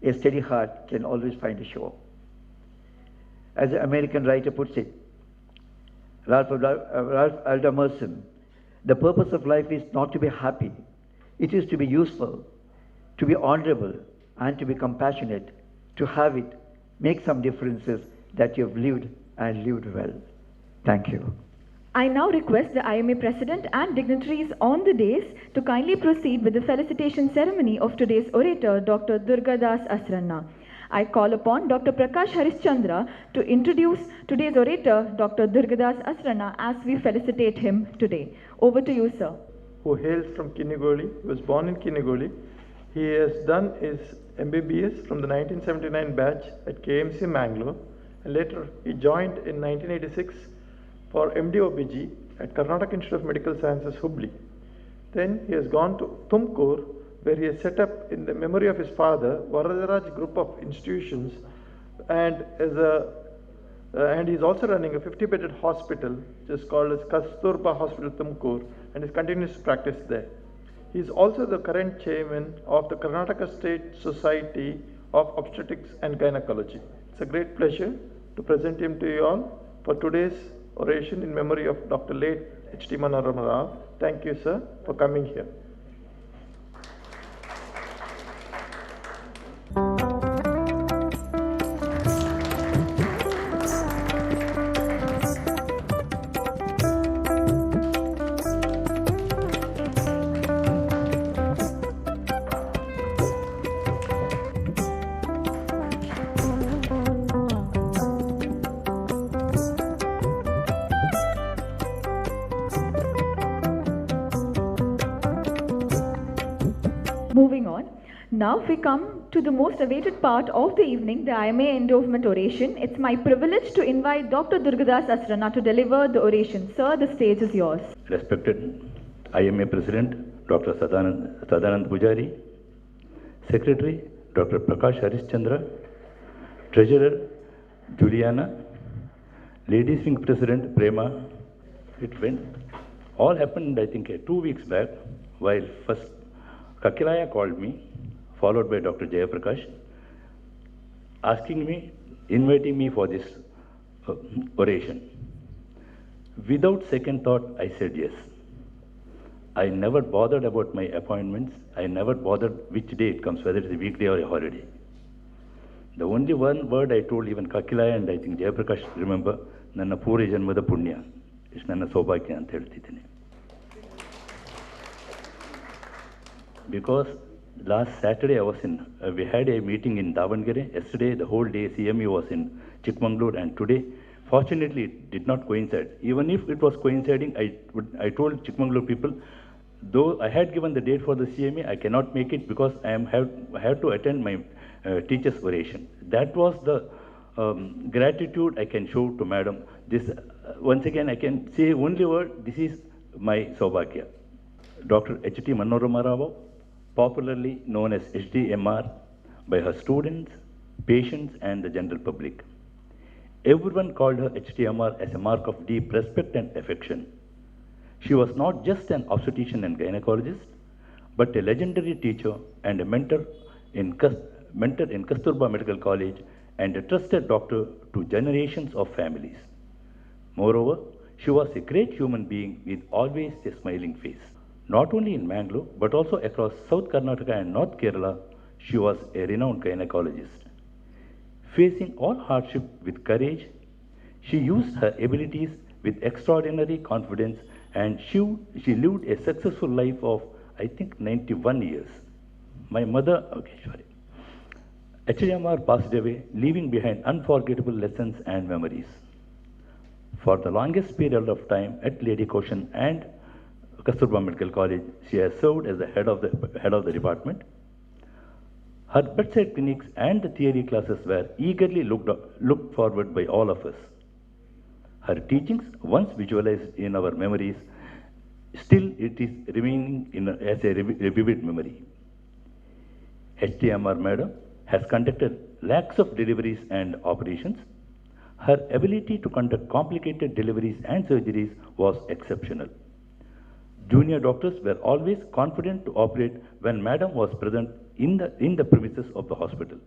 a steady heart can always find a shore. As the American writer puts it, Ralph Waldo Emerson, the purpose of life is not to be happy. It is to be useful, to be honorable, and to be compassionate, to have it make some differences that you have lived and lived well. Thank you. I now request the IMA President and dignitaries on the dais to kindly proceed with the felicitation ceremony of today's orator, Dr. Durgadas Asranna. I call upon Dr. Prakash Harishchandra to introduce today's orator, Dr. Durgadas Asranna, as we felicitate him today. Over to you, sir. Who hails from Kinigoli, he was born in Kinigoli. He has done his MBBS from the 1979 batch at KMC Mangalore, and later he joined in 1986 for MD-OBG at Karnataka Institute of Medical Sciences, Hubli. Then he has gone to Tumkur, where he has set up in the memory of his father, Varadaraj Group of Institutions, and he is also running a 50-bedded hospital, which is called as Kasturba Hospital, Tumkur, and he continues to practice there. He is also the current chairman of the Karnataka State Society of Obstetrics and Gynaecology. It's a great pleasure to present him to you all for today's oration in memory of Dr. late H.T. MANORAMA RAO. Thank you, sir, for coming here. Moving on, now we come to the most awaited part of the evening, the IMA Endowment Oration. It's my privilege to invite Dr. Durgadas Asranna to deliver the oration. Sir, the stage is yours. Respected IMA President, Dr. Sadanand Pujari, Secretary, Dr. Prakash Harishchandra, Treasurer, Juliana, Ladies Wing President, Prema. It went, all happened, I think, 2 weeks back, while first Kakilaya called me, followed by Dr. Jayaprakash, asking me, inviting me for this oration. Without second thought, I said yes. I never bothered about my appointments. I never bothered which day it comes, whether it's a weekday or a holiday. The only one word I told even Kakilaya and I think Jayaprakash remember, Nanna Puri Janmada Punya. It's Nanna Sobhakya anta heltidine. Because last Saturday I was we had a meeting in Davangere. Yesterday the whole day CME was in Chikmagalur, and today, fortunately, it did not coincide. Even if it was coinciding, I told Chikmagalur people, though I had given the date for the CME, I cannot make it because I have to attend my teacher's oration. That was the gratitude I can show to Madam. This once again I can say only word. This is my Saubhagya. Dr. H.T. MANORAMA RAO, popularly known as HDMR by her students, patients, and the general public. Everyone called her HDMR as a mark of deep respect and affection. She was not just an obstetrician and gynecologist, but a legendary teacher and a mentor in Kasturba Medical College and a trusted doctor to generations of families. Moreover, she was a great human being with always a smiling face. Not only in Mangalore, but also across South Karnataka and North Kerala, she was a renowned gynecologist. Facing all hardship with courage, she used her abilities with extraordinary confidence, and she lived a successful life of, I think, 91 years. My mother, HMR passed away, leaving behind unforgettable lessons and memories. For the longest period of time at Lady Caution and Kasturba Medical College, she has served as the head of the department. Her bedside clinics and the theory classes were eagerly looked forward by all of us. Her teachings, once visualized in our memories, still it is remaining as a vivid memory. HTMR Madam has conducted lakhs of deliveries and operations. Her ability to conduct complicated deliveries and surgeries was exceptional. Junior doctors were always confident to operate when Madam was present in the premises of the hospital.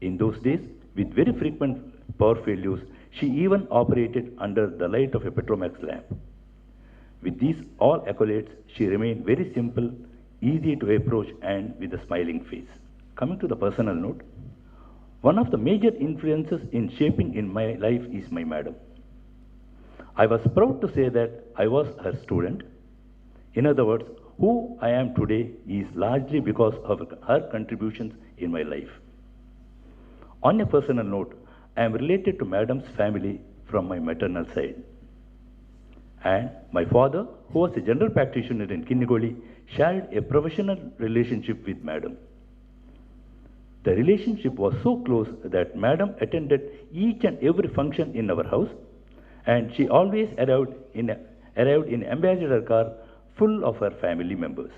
In those days, with very frequent power failures, she even operated under the light of a Petromax lamp. With these all accolades, she remained very simple, easy to approach, and with a smiling face. Coming to the personal note, one of the major influences in shaping in my life is my madam. I was proud to say that I was her student. In other words, who I am today is largely because of her contributions in my life. On a personal note, I am related to Madam's family from my maternal side. And my father, who was a general practitioner in Kinnigoli, shared a professional relationship with Madam. The relationship was so close that Madam attended each and every function in our house, and she always arrived in an ambassador car full of her family members.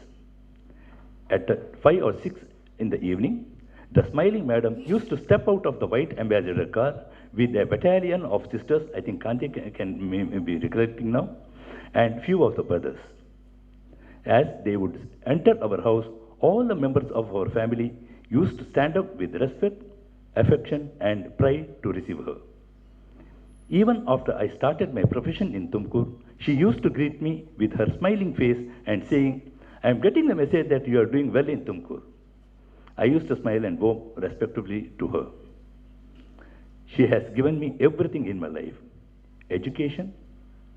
At 5 or 6 in the evening, the smiling Madam used to step out of the white ambassador car with a battalion of sisters, I think Kanti can be recollecting now, and few of the brothers. As they would enter our house, all the members of our family used to stand up with respect, affection, and pride to receive her. Even after I started my profession in Tumkur, she used to greet me with her smiling face and saying, "I am getting the message that you are doing well in Tumkur." I used to smile and bow respectfully to her. She has given me everything in my life: education,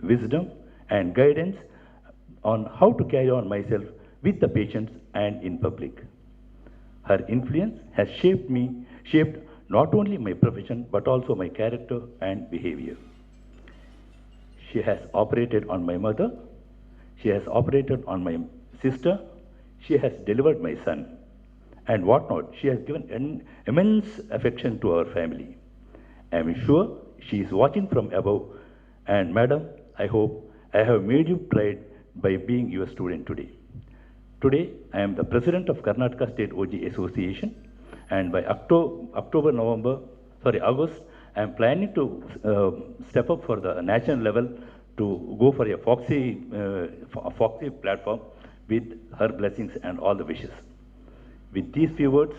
wisdom, and guidance on how to carry on myself with the patients and in public. Her influence has shaped not only my profession, but also my character and behavior. She has operated on my mother, she has operated on my sister, she has delivered my son, and whatnot. She has given an immense affection to our family. I am sure she is watching from above, and Madam, I hope I have made you proud by being your student today. Today, I am the president of Karnataka State OG Association, and by August, I am planning to step up for the national level to go for a Foxy platform with her blessings and all the wishes. With these few words,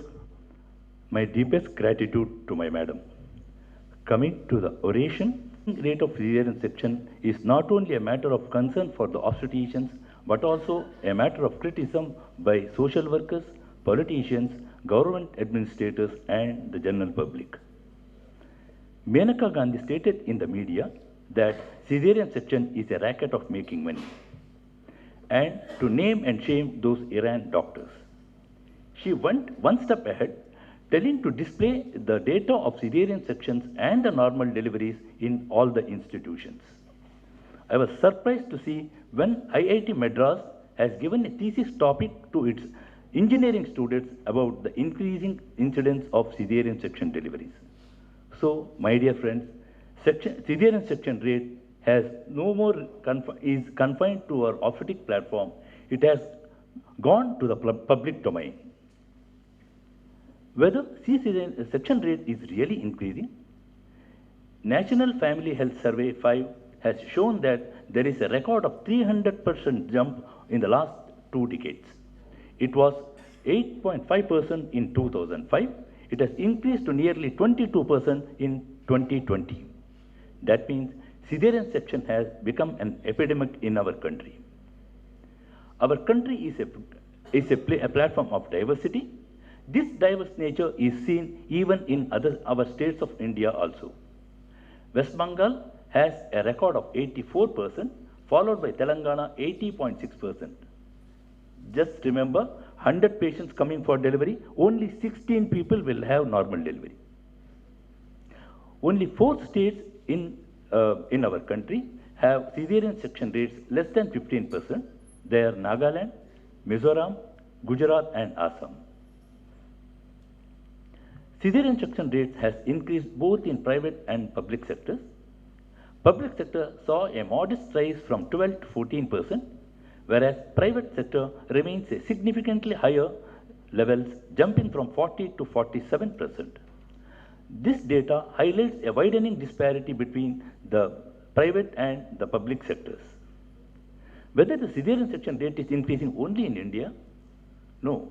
my deepest gratitude to my madam. Coming to the oration, rate of cesarean section is not only a matter of concern for the obstetricians, but also a matter of criticism by social workers, politicians, government administrators, and the general public. Menaka Gandhi stated in the media that cesarean section is a racket of making money, and to name and shame those errant doctors. She went one step ahead, telling to display the data of cesarean sections and the normal deliveries in all the institutions. I was surprised to see when IIT Madras has given a thesis topic to its engineering students about the increasing incidence of cesarean section deliveries. So, my dear friends, cesarean section rate has no more is confined to our obstetric platform. It has gone to the public domain. Whether C-section rate is really increasing, National Family Health Survey 5 has shown that there is a record of 300% jump in the last 2 decades. It was 8.5% in 2005. It has increased to nearly 22% in 2020. That means cesarean section has become an epidemic in our country. Our country is a platform of diversity. This diverse nature is seen even in our states of India also. West Bengal has a record of 84%, followed by Telangana 80.6%. Just remember, 100 patients coming for delivery, only 16 people will have normal delivery. Only 4 states in our country have cesarean section rates less than 15%. They are Nagaland, Mizoram, Gujarat and Assam. Cesarean section rates has increased both in private and public sectors. Public sector saw a modest rise from 12 to 14%, whereas private sector remains at significantly higher levels, jumping from 40 to 47%. This data highlights a widening disparity between the private and the public sectors. Whether the cesarean section rate is increasing only in India? No.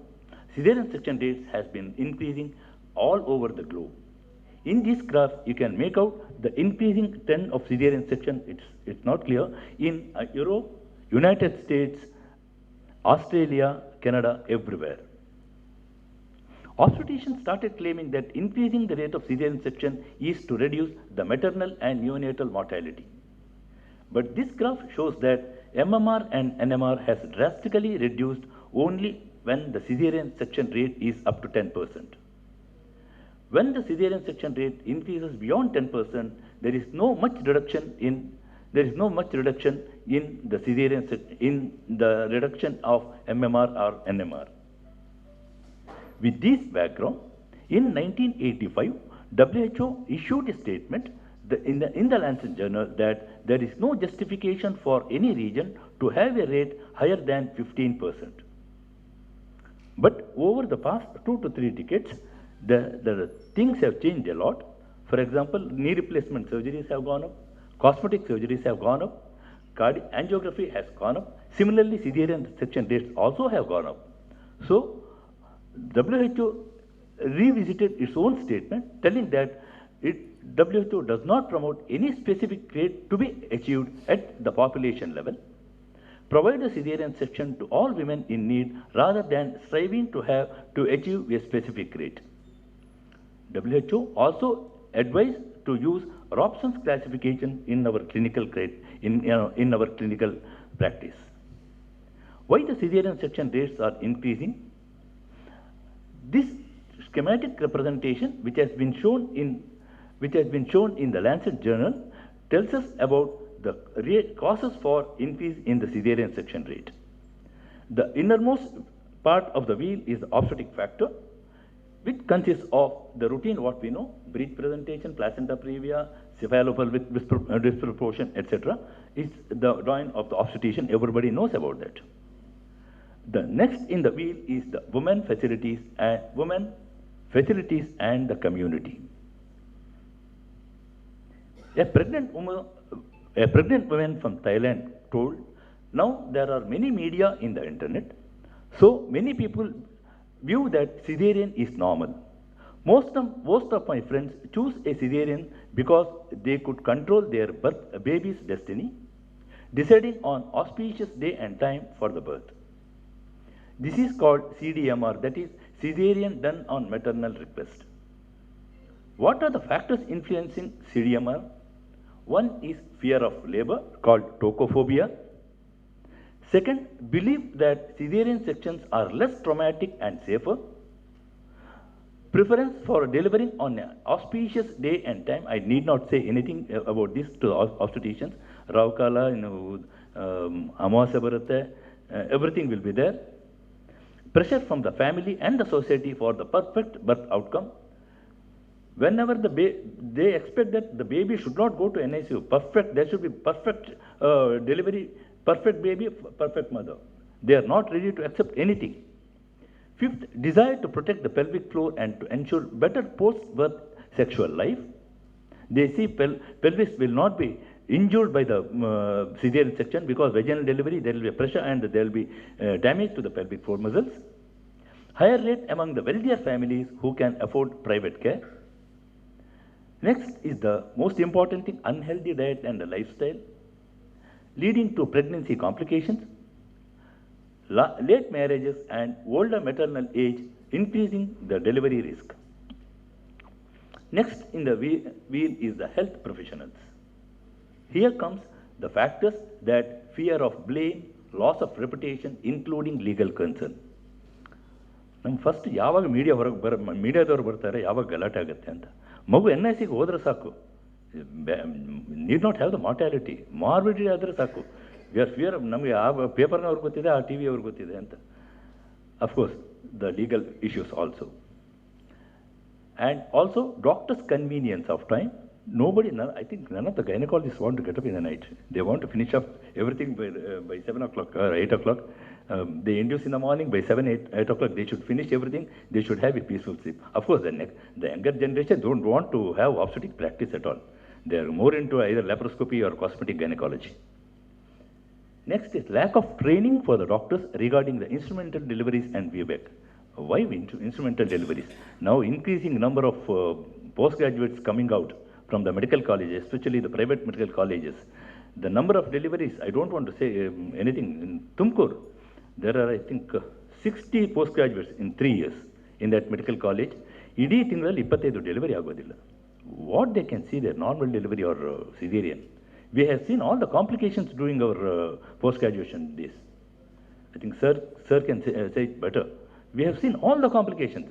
Cesarean section rates has been increasing all over the globe. In this graph, you can make out the increasing trend of cesarean section. It's not clear. In Europe, United States, Australia, Canada, everywhere. Obstetricians started claiming that increasing the rate of cesarean section is to reduce the maternal and neonatal mortality. But this graph shows that MMR and NMR has drastically reduced only when the cesarean section rate is up to 10%. When the cesarean section rate increases beyond 10%, there is no much reduction in the cesarean in the reduction of MMR or NMR. With this background, in 1985, WHO issued a statement in the Lancet journal that there is no justification for any region to have a rate higher than 15%. But over the past 2 to 3 decades, the things have changed a lot. For example, knee replacement surgeries have gone up, cosmetic surgeries have gone up, angiography has gone up. Similarly, cesarean section rates also have gone up. So, WHO revisited its own statement, telling that WHO does not promote any specific rate to be achieved at the population level. Provide a cesarean section to all women in need rather than striving to achieve a specific rate. WHO also advised to use Robson's classification in our clinical practice. Why the cesarean section rates are increasing? This schematic representation, which has been shown in the Lancet journal, tells us about the causes for increase in the cesarean section rate. The innermost part of the wheel is the obstetric factor, which consists of the routine what we know, breech presentation, placenta previa, cephalopelvic disproportion, etc. is the domain of the obstetrician. Everybody knows about that. The next in the wheel is the women facilities and the community. A pregnant woman from Thailand told, now there are many media in the internet, so many people view that cesarean is normal. Most of my friends choose a cesarean because they could control their baby's destiny, deciding on auspicious day and time for the birth. This is called CDMR, that is cesarean done on maternal request. What are the factors influencing CDMR? One is fear of labor, called tocophobia. Second, belief that cesarean sections are less traumatic and safer. Preference for delivering on an auspicious day and time. I need not say anything about this to the obstetricians. Raukala, Amavasya Bharate, everything will be there. Pressure from the family and the society for the perfect birth outcome. Whenever they expect that the baby should not go to NICU, there should be perfect delivery, perfect baby, perfect mother. They are not ready to accept anything. Fifth, desire to protect the pelvic floor and to ensure better post-birth sexual life. They see pelvis will not be injured by the cesarean section, because vaginal delivery there will be pressure and there will be damage to the pelvic floor muscles. Higher rate among the wealthier families who can afford private care. Next is the most important thing, unhealthy diet and the lifestyle, leading to pregnancy complications, late marriages and older maternal age, increasing the delivery risk. Next in the wheel is the health professionals. Here comes the factors that fear of blame, loss of reputation, including legal concern. ನಮ್ಮ first ಯಾವಾಗ ಮೀಡಿಯಾದವ್ರು ಬರ್ತಾರೆ, ಯಾವಾಗ ಗಲಾಟೆ ಆಗುತ್ತೆ ಅಂತ. ಮಗು NICಗೆ ಹೋದ್ರೆ ಸಾಕು, need not have the mortality, morbidity ಆದರೆ ಸಾಕು. ವಿ ಆರ್ ಫಿಯರ್, ನಮಗೆ ಆ ಪೇಪರ್ನವ್ರಿಗೆ ಗೊತ್ತಿದೆ, ಆ TV ಅವ್ರಿಗೆ ಗೊತ್ತಿದೆ ಅಂತ. Of course the legal issues also. And also doctor's convenience of time. I think none of the gynecologists want to get up in the night. They want to finish up everything by 7 o'clock or 8 o'clock. They induce in the morning, by 7, 8 o'clock they should finish everything. They should have a peaceful sleep. Of course, the younger generation don't want to have obstetric practice at all. They are more into either laparoscopy or cosmetic gynecology. Next is lack of training for the doctors regarding the instrumental deliveries and VBAC. Why instrumental deliveries? Now increasing number of postgraduates coming out from the medical colleges, especially the private medical colleges. The number of deliveries, I don't want to say anything. In Tumkur, there are I think 60 postgraduates in 3 years in that medical college. Idi tingalali 25 delivery agodilla. What they can see their normal delivery or cesarean. We have seen all the complications during our post-graduation days. I think sir can say it better. We have seen all the complications.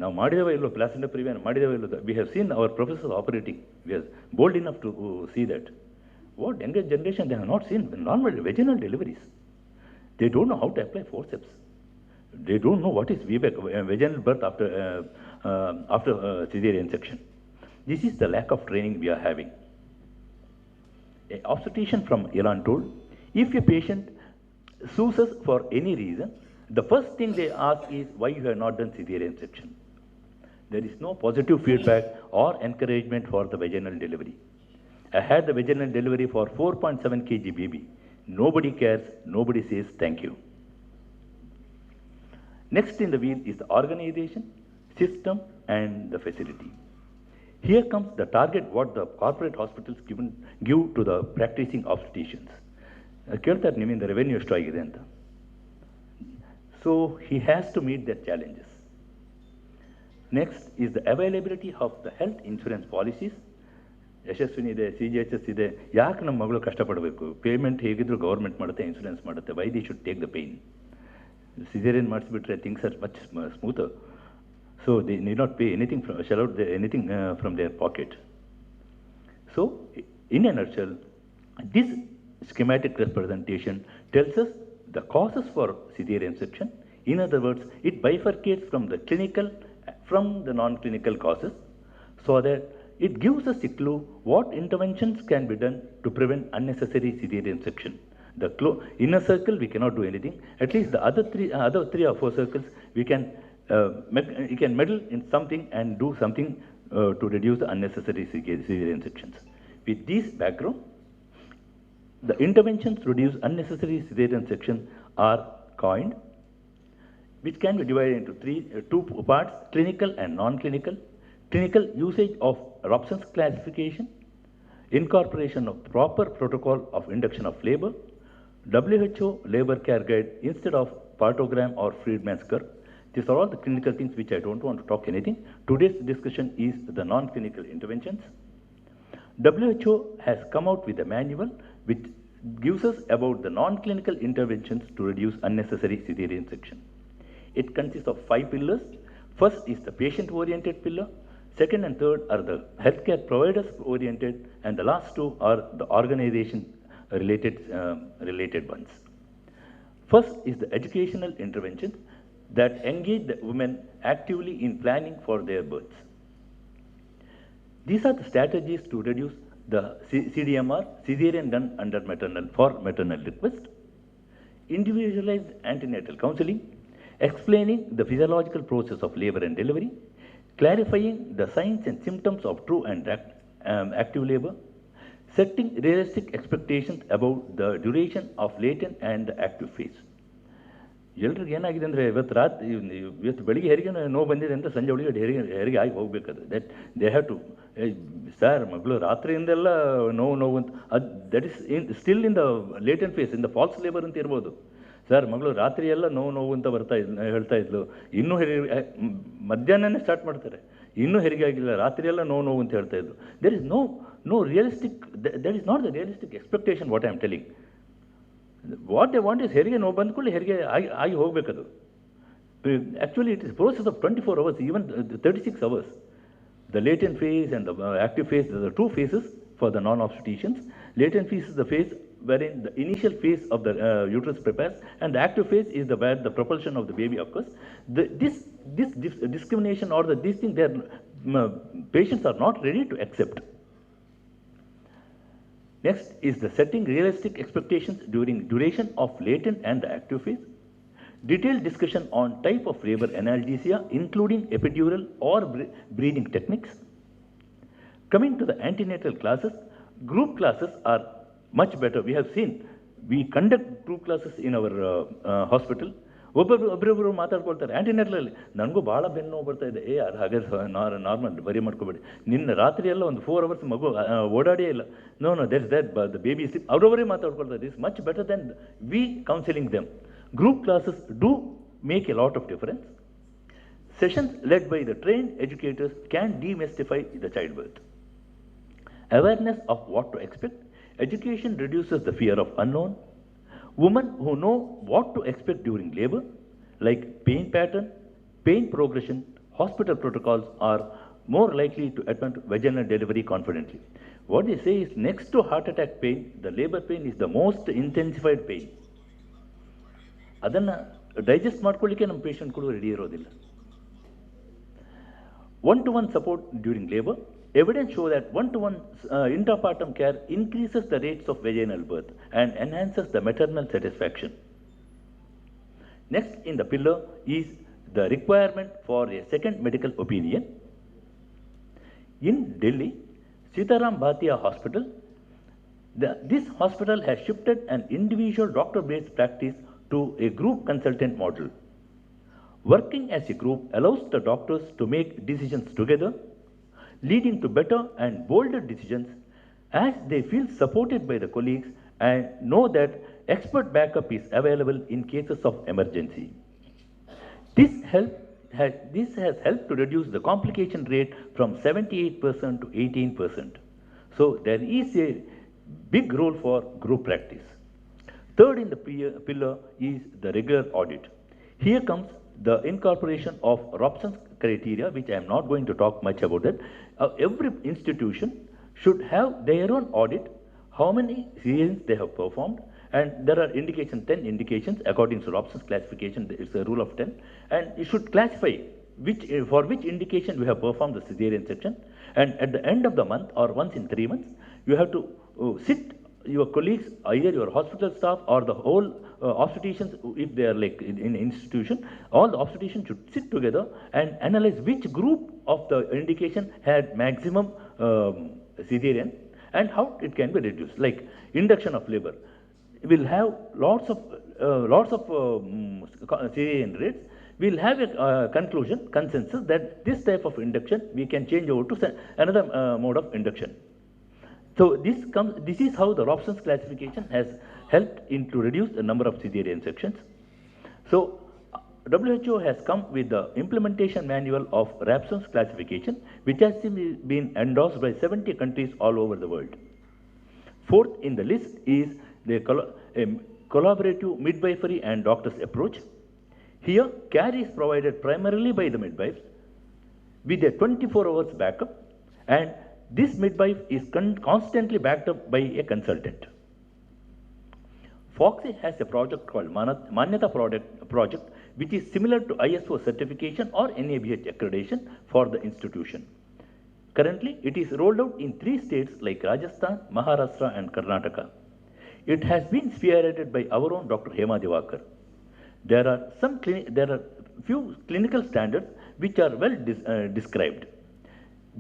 Now, placenta previa, we have seen our professors operating. We are bold enough to see that. What younger generation, they have not seen normal vaginal deliveries. They don't know how to apply forceps. They don't know what is VBAC, vaginal birth after cesarean section. This is the lack of training we are having. An obstetrician from Iran told, if a patient sues us for any reason, the first thing they ask is why you have not done cesarean section. There is no positive feedback or encouragement for the vaginal delivery. I had the vaginal delivery for 4.7 kg baby. Nobody cares, nobody says thank you. Next in the wheel is the organization, system and the facility. Here comes the target what the corporate hospitals give to the practicing obstetricians. ಕೇಳ್ತಾರೆ ನಿಮ್ಮಿಂದ revenue ಎಷ್ಟು ಆಗಿದೆ ಅಂತ. So he has to meet their challenges. Next is the availability of the health insurance policies. Yashasvini ಇದೆ, CGHS ಇದೆ. ಯಾಕೆ ನಮ್ಮ ಮಗಳು ಕಷ್ಟಪಡಬೇಕು? ಪೇಮೆಂಟ್ ಹೇಗಿದ್ರು ಗೌರ್ಮೆಂಟ್ ಮಾಡುತ್ತೆ, ಇನ್ಶೂರೆನ್ಸ್ ಮಾಡುತ್ತೆ. Why they should take the pain? Caesarean ಮಾಡಿಸಿಬಿಟ್ರೆ things are much smoother. So they need not pay anything shell out anything from their pocket. So in a nutshell, this schematic representation tells us the causes for cesarean section. In other words, it bifurcates from the clinical from the non-clinical causes, so that it gives us a clue what interventions can be done to prevent unnecessary cesarean section. The inner circle we cannot do anything. At least the other three or four circles we can meddle in something and do something to reduce the unnecessary cesarean sections. With this background, the interventions to reduce unnecessary cesarean section are coined, which can be divided into two parts: clinical and non-clinical. Clinical usage of Robson's classification, incorporation of proper protocol of induction of labor, WHO labor care guide instead of partogram or Friedman's curve. These are all the clinical things which I don't want to talk anything. Today's discussion is the non-clinical interventions. WHO has come out with a manual which gives us about the non-clinical interventions to reduce unnecessary cesarean section. It consists of 5 pillars. First is the patient-oriented pillar. Second and third are the healthcare providers-oriented, and the last two are the organization-related ones. First is the educational interventions that engage the women actively in planning for their births. These are the strategies to reduce the CDMR, cesarean done under maternal request, individualized antenatal counseling, explaining the physiological process of labor and delivery, clarifying the signs and symptoms of true and active labor, setting realistic expectations about the duration of latent and active phase. ಎಲ್ರಿಗೂ ಏನಾಗಿದೆ ಅಂದರೆ ಇವತ್ತು ಬೆಳಿಗ್ಗೆ ಹೆರಿಗೆ ನೋವು ಬಂದಿದೆ ಅಂತ ಸಂಜೆ ಒಳಗೆ ಹೆರಿಗೆ ಆಗಿ ಹೋಗಬೇಕದು. ದೇ ಹ್ಯಾವ್ ಟು ಸರ್ ಮಗಳು ರಾತ್ರಿಯಿಂದೆಲ್ಲ ನೋವು ಅಂತ ಅದು that is still in the latent phase, in the false labour ಅಂತ ಇರ್ಬೋದು. ಸರ್ ಮಗಳು ರಾತ್ರಿ ಎಲ್ಲ ನೋವು ಅಂತ ಹೇಳ್ತಾ ಇದ್ಲು, ಇನ್ನೂ ಹೆರಿಗೆ ಮಧ್ಯಾಹ್ನನೇ ಸ್ಟಾರ್ಟ್ ಮಾಡ್ತಾರೆ, ಇನ್ನೂ ಹೆರಿಗೆ ಆಗಿಲ್ಲ, ರಾತ್ರಿ ಎಲ್ಲ ನೋವು ಅಂತ ಹೇಳ್ತಾ ಇದ್ಲು. There is no realistic, that is not the realistic expectation what I am telling. What they want is ಹೆರಿಗೆ ನೋವು ಬಂದ ಕೂಡಲೇ ಹೆರಿಗೆ ಆಗಿ ಹೋಗಬೇಕದು. Actually it is process of 24 hours, even 36 hours. The latent phase and the active phase, there are two phases for the non-obstetricians. Latent phase is the phase wherein the initial phase of the uterus prepares, and the active phase is where the propulsion of the baby occurs. This discrimination or these things, patients are not ready to accept. Next is the setting realistic expectations during duration of latent and the active phase. Detailed discussion on type of labor analgesia, including epidural or breathing techniques. Coming to the antenatal classes, group classes are much better. We have seen, we conduct group classes in our hospital. ಒಬ್ಬೊಬ್ಬರು ಮಾತಾಡ್ಕೊಳ್ತಾರೆ ಆ್ಯಂಟಿನೆಟ್ಲಲ್ಲಿ, ನನಗೂ ಭಾಳ ಬೆನ್ನು ನೋವು ಬರ್ತಾ ಇದೆ. ಹಾಗೆ normal, ಬರಿ ಮಾಡ್ಕೋಬೇಡಿ, ನಿನ್ನ ರಾತ್ರಿ ಎಲ್ಲ ಒಂದು 4 hours ಮಗು ಓಡಾಡಿಯೇ ಇಲ್ಲ. No that's the baby sleep. ಅವರವರೇ ಮಾತಾಡ್ಕೊಳ್ತಾರೆ. Is much better than we counselling them. Group classes do make a lot of difference. Sessions led by the trained educators can demystify the childbirth. Awareness of what to expect. Education reduces the fear of unknown. Women who know what to expect during labor, like pain pattern, pain progression, hospital protocols, are more likely to attempt vaginal delivery confidently. What they say is, next to heart attack pain, the labor pain is the most intensified pain. ಅದನ್ನು digest ಮಾಡ್ಕೊಳ್ಳಿಕ್ಕೆ ನಮ್ಮ patient ಕೂಡ ready ಇರೋದಿಲ್ಲ. 1-to-1 support during labor. Evidence show that 1-to-1 intrapartum care increases the rates of vaginal birth and enhances the maternal satisfaction. Next in the pillar is the requirement for a second medical opinion. In Delhi, Sitaram Bhatia Hospital, this hospital has shifted an individual doctor-based practice to a group consultant model. Working as a group allows the doctors to make decisions together, leading to better and bolder decisions as they feel supported by the colleagues and know that expert backup is available in cases of emergency. This has helped to reduce the complication rate from 78% to 18%. So there is a big role for group practice. Third in the pillar is the regular audit. Here comes the incorporation of Robson's criteria, which I am not going to talk much about it. Every institution should have their own audit, how many cesareans they have performed, and there are 10 indications according to Robson's classification. It's a rule of 10, and you should classify for which indication you have performed the cesarean section, and at the end of the month or once in 3 months, you have to sit your colleagues, either your hospital staff or the whole obstetricians, if they are like in institution, all the obstetricians should sit together and analyze which group of the indication had maximum cesarean and how it can be reduced. Like induction of labor, we'll have lots of cesarean rates. We'll have a consensus that this type of induction we can change over to another mode of induction. So this is how the Robson's classification has helped to reduce the number of cesarean sections. So WHO has come with the implementation manual of Robson's classification, which has been endorsed by 70 countries all over the world. Fourth in the list is the collaborative midwifery and doctors approach. Here, care is provided primarily by the midwives with a 24 hours backup, and this midwife is constantly backed up by a consultant. Foxy has a project called Manyata project, which is similar to ISO certification or NABH accreditation for the institution. Currently, it is rolled out in 3 states like Rajasthan, Maharashtra and Karnataka. It has been spearheaded by our own Dr. Hema Divakar. There are few clinical standards which are well described.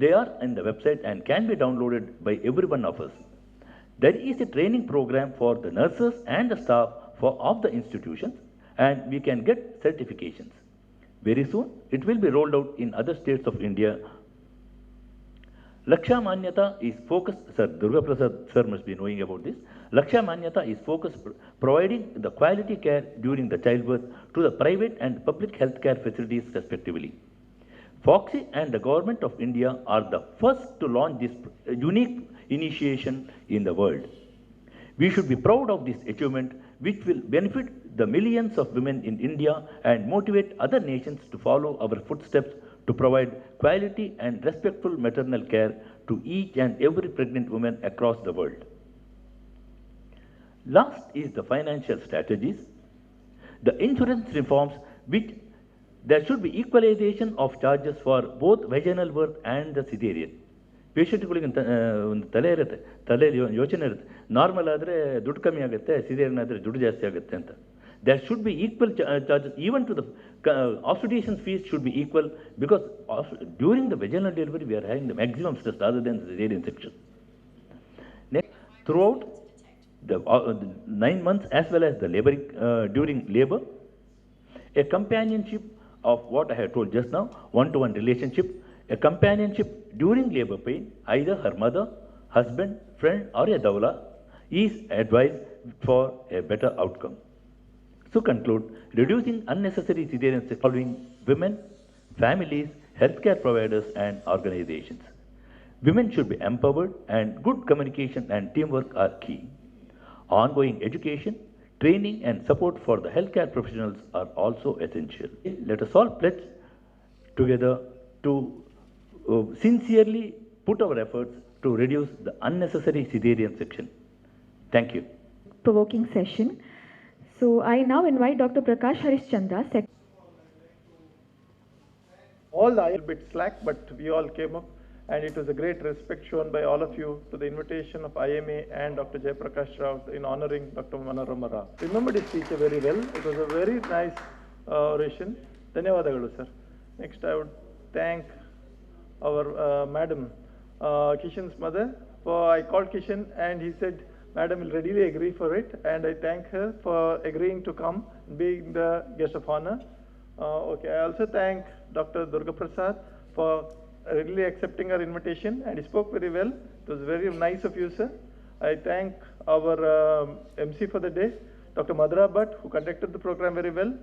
They are in the website and can be downloaded by every one of us. There is a training program for the nurses and the staff of the institutions, and we can get certifications. Very soon, it will be rolled out in other states of India. Laksha Manyata is focused, Sir Durga Prasad sir must be knowing about this. Laksha Manyata is focused providing the quality care during the childbirth to the private and public health care facilities respectively. Foxy and the Government of India are the first to launch this unique initiation in the world. We should be proud of this achievement, which will benefit the millions of women in India and motivate other nations to follow our footsteps to provide quality and respectful maternal care to each and every pregnant woman across the world. Last is the financial strategies. The insurance reforms, which there should be equalization of charges for both vaginal birth and the cesarean. ಪೇಷಂಟ್ಗಳಿಗೆ ಒಂದು ತಲೆ ಇರುತ್ತೆ, ತಲೆಯಲ್ಲಿ ಯೋಚನೆ ಇರುತ್ತೆ, normal ಆದರೆ ದುಡ್ಡು ಕಮ್ಮಿ ಆಗುತ್ತೆ, ಸಿಸೇರಿಯನ್ ಆದರೆ ದುಡ್ಡು ಜಾಸ್ತಿ ಆಗುತ್ತೆ ಅಂತ. There should be equal charges, even to the obstetrician fees should be equal, because during the vaginal delivery we are having the maximum stress rather than the cesarean section. Next, throughout the 9 months as well as the laboring, during labor, a companionship of what I had told just now, one-to-one relationship, a companionship during labor pain, either her mother, husband, friend or a dawla, is advised for a better outcome. To conclude, reducing unnecessary cesarean involving women, families, healthcare providers and organizations. Women should be empowered, and good communication and teamwork are key. Ongoing education, training and support for the healthcare professionals are also essential. Let us all pledge together to sincerely put our efforts to reduce the unnecessary cesarean section. Thank you. Provoking session. So I now invite Dr. Prakash Harishchandra. All the a bit slack, but we all came up, and it was a great respect shown by all of you to the invitation of IMA and Dr. Jayaprakash Rao in honoring Dr. MANORAMA RAO. Remembered his speech very well. It was a very nice oration. Dhanyavadagalu, sir. Next, I would thank our Madam Kishan's mother. I called Kishan and he said, Madam will readily agree for it, and I thank her for agreeing to come, being the guest of honor. Okay, I also thank Dr. Durga Prasad for readily accepting our invitation, and he spoke very well. It was very nice of you, sir. I thank our MC for the day, Dr. Madhura Bhatt, who conducted the program very well.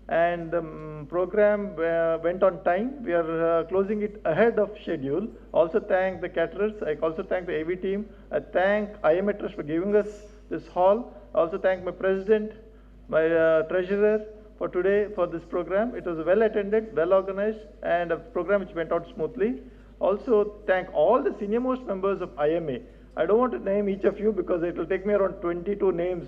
And the program went on time. We are closing it ahead of schedule. Also thank the caterers. I also thank the AV team. I thank IMA Trust for giving us this hall. I also thank my president, my treasurer for today for this program. It was well attended, well organized, and a program which went out smoothly. Also thank all the senior most members of IMA. I don't want to name each of you because it will take me around 22 names.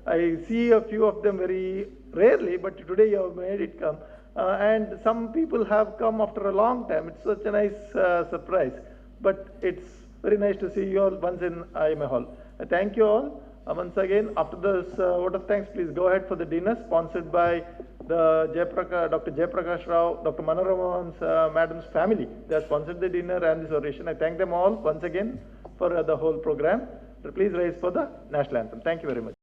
I see a few of them very rarely, but today you have made it come. And some people have come after a long time. It's such a nice surprise. But it's very nice to see you all once in IMA Hall. I thank you all. Once again, after this vote of thanks, please go ahead for the dinner sponsored by the Dr. Jayaprakash Rao, Dr. Manorama's Madam's family. They have sponsored the dinner and this oration. I thank them all once again for the whole program. Please rise for the national anthem. Thank you very much.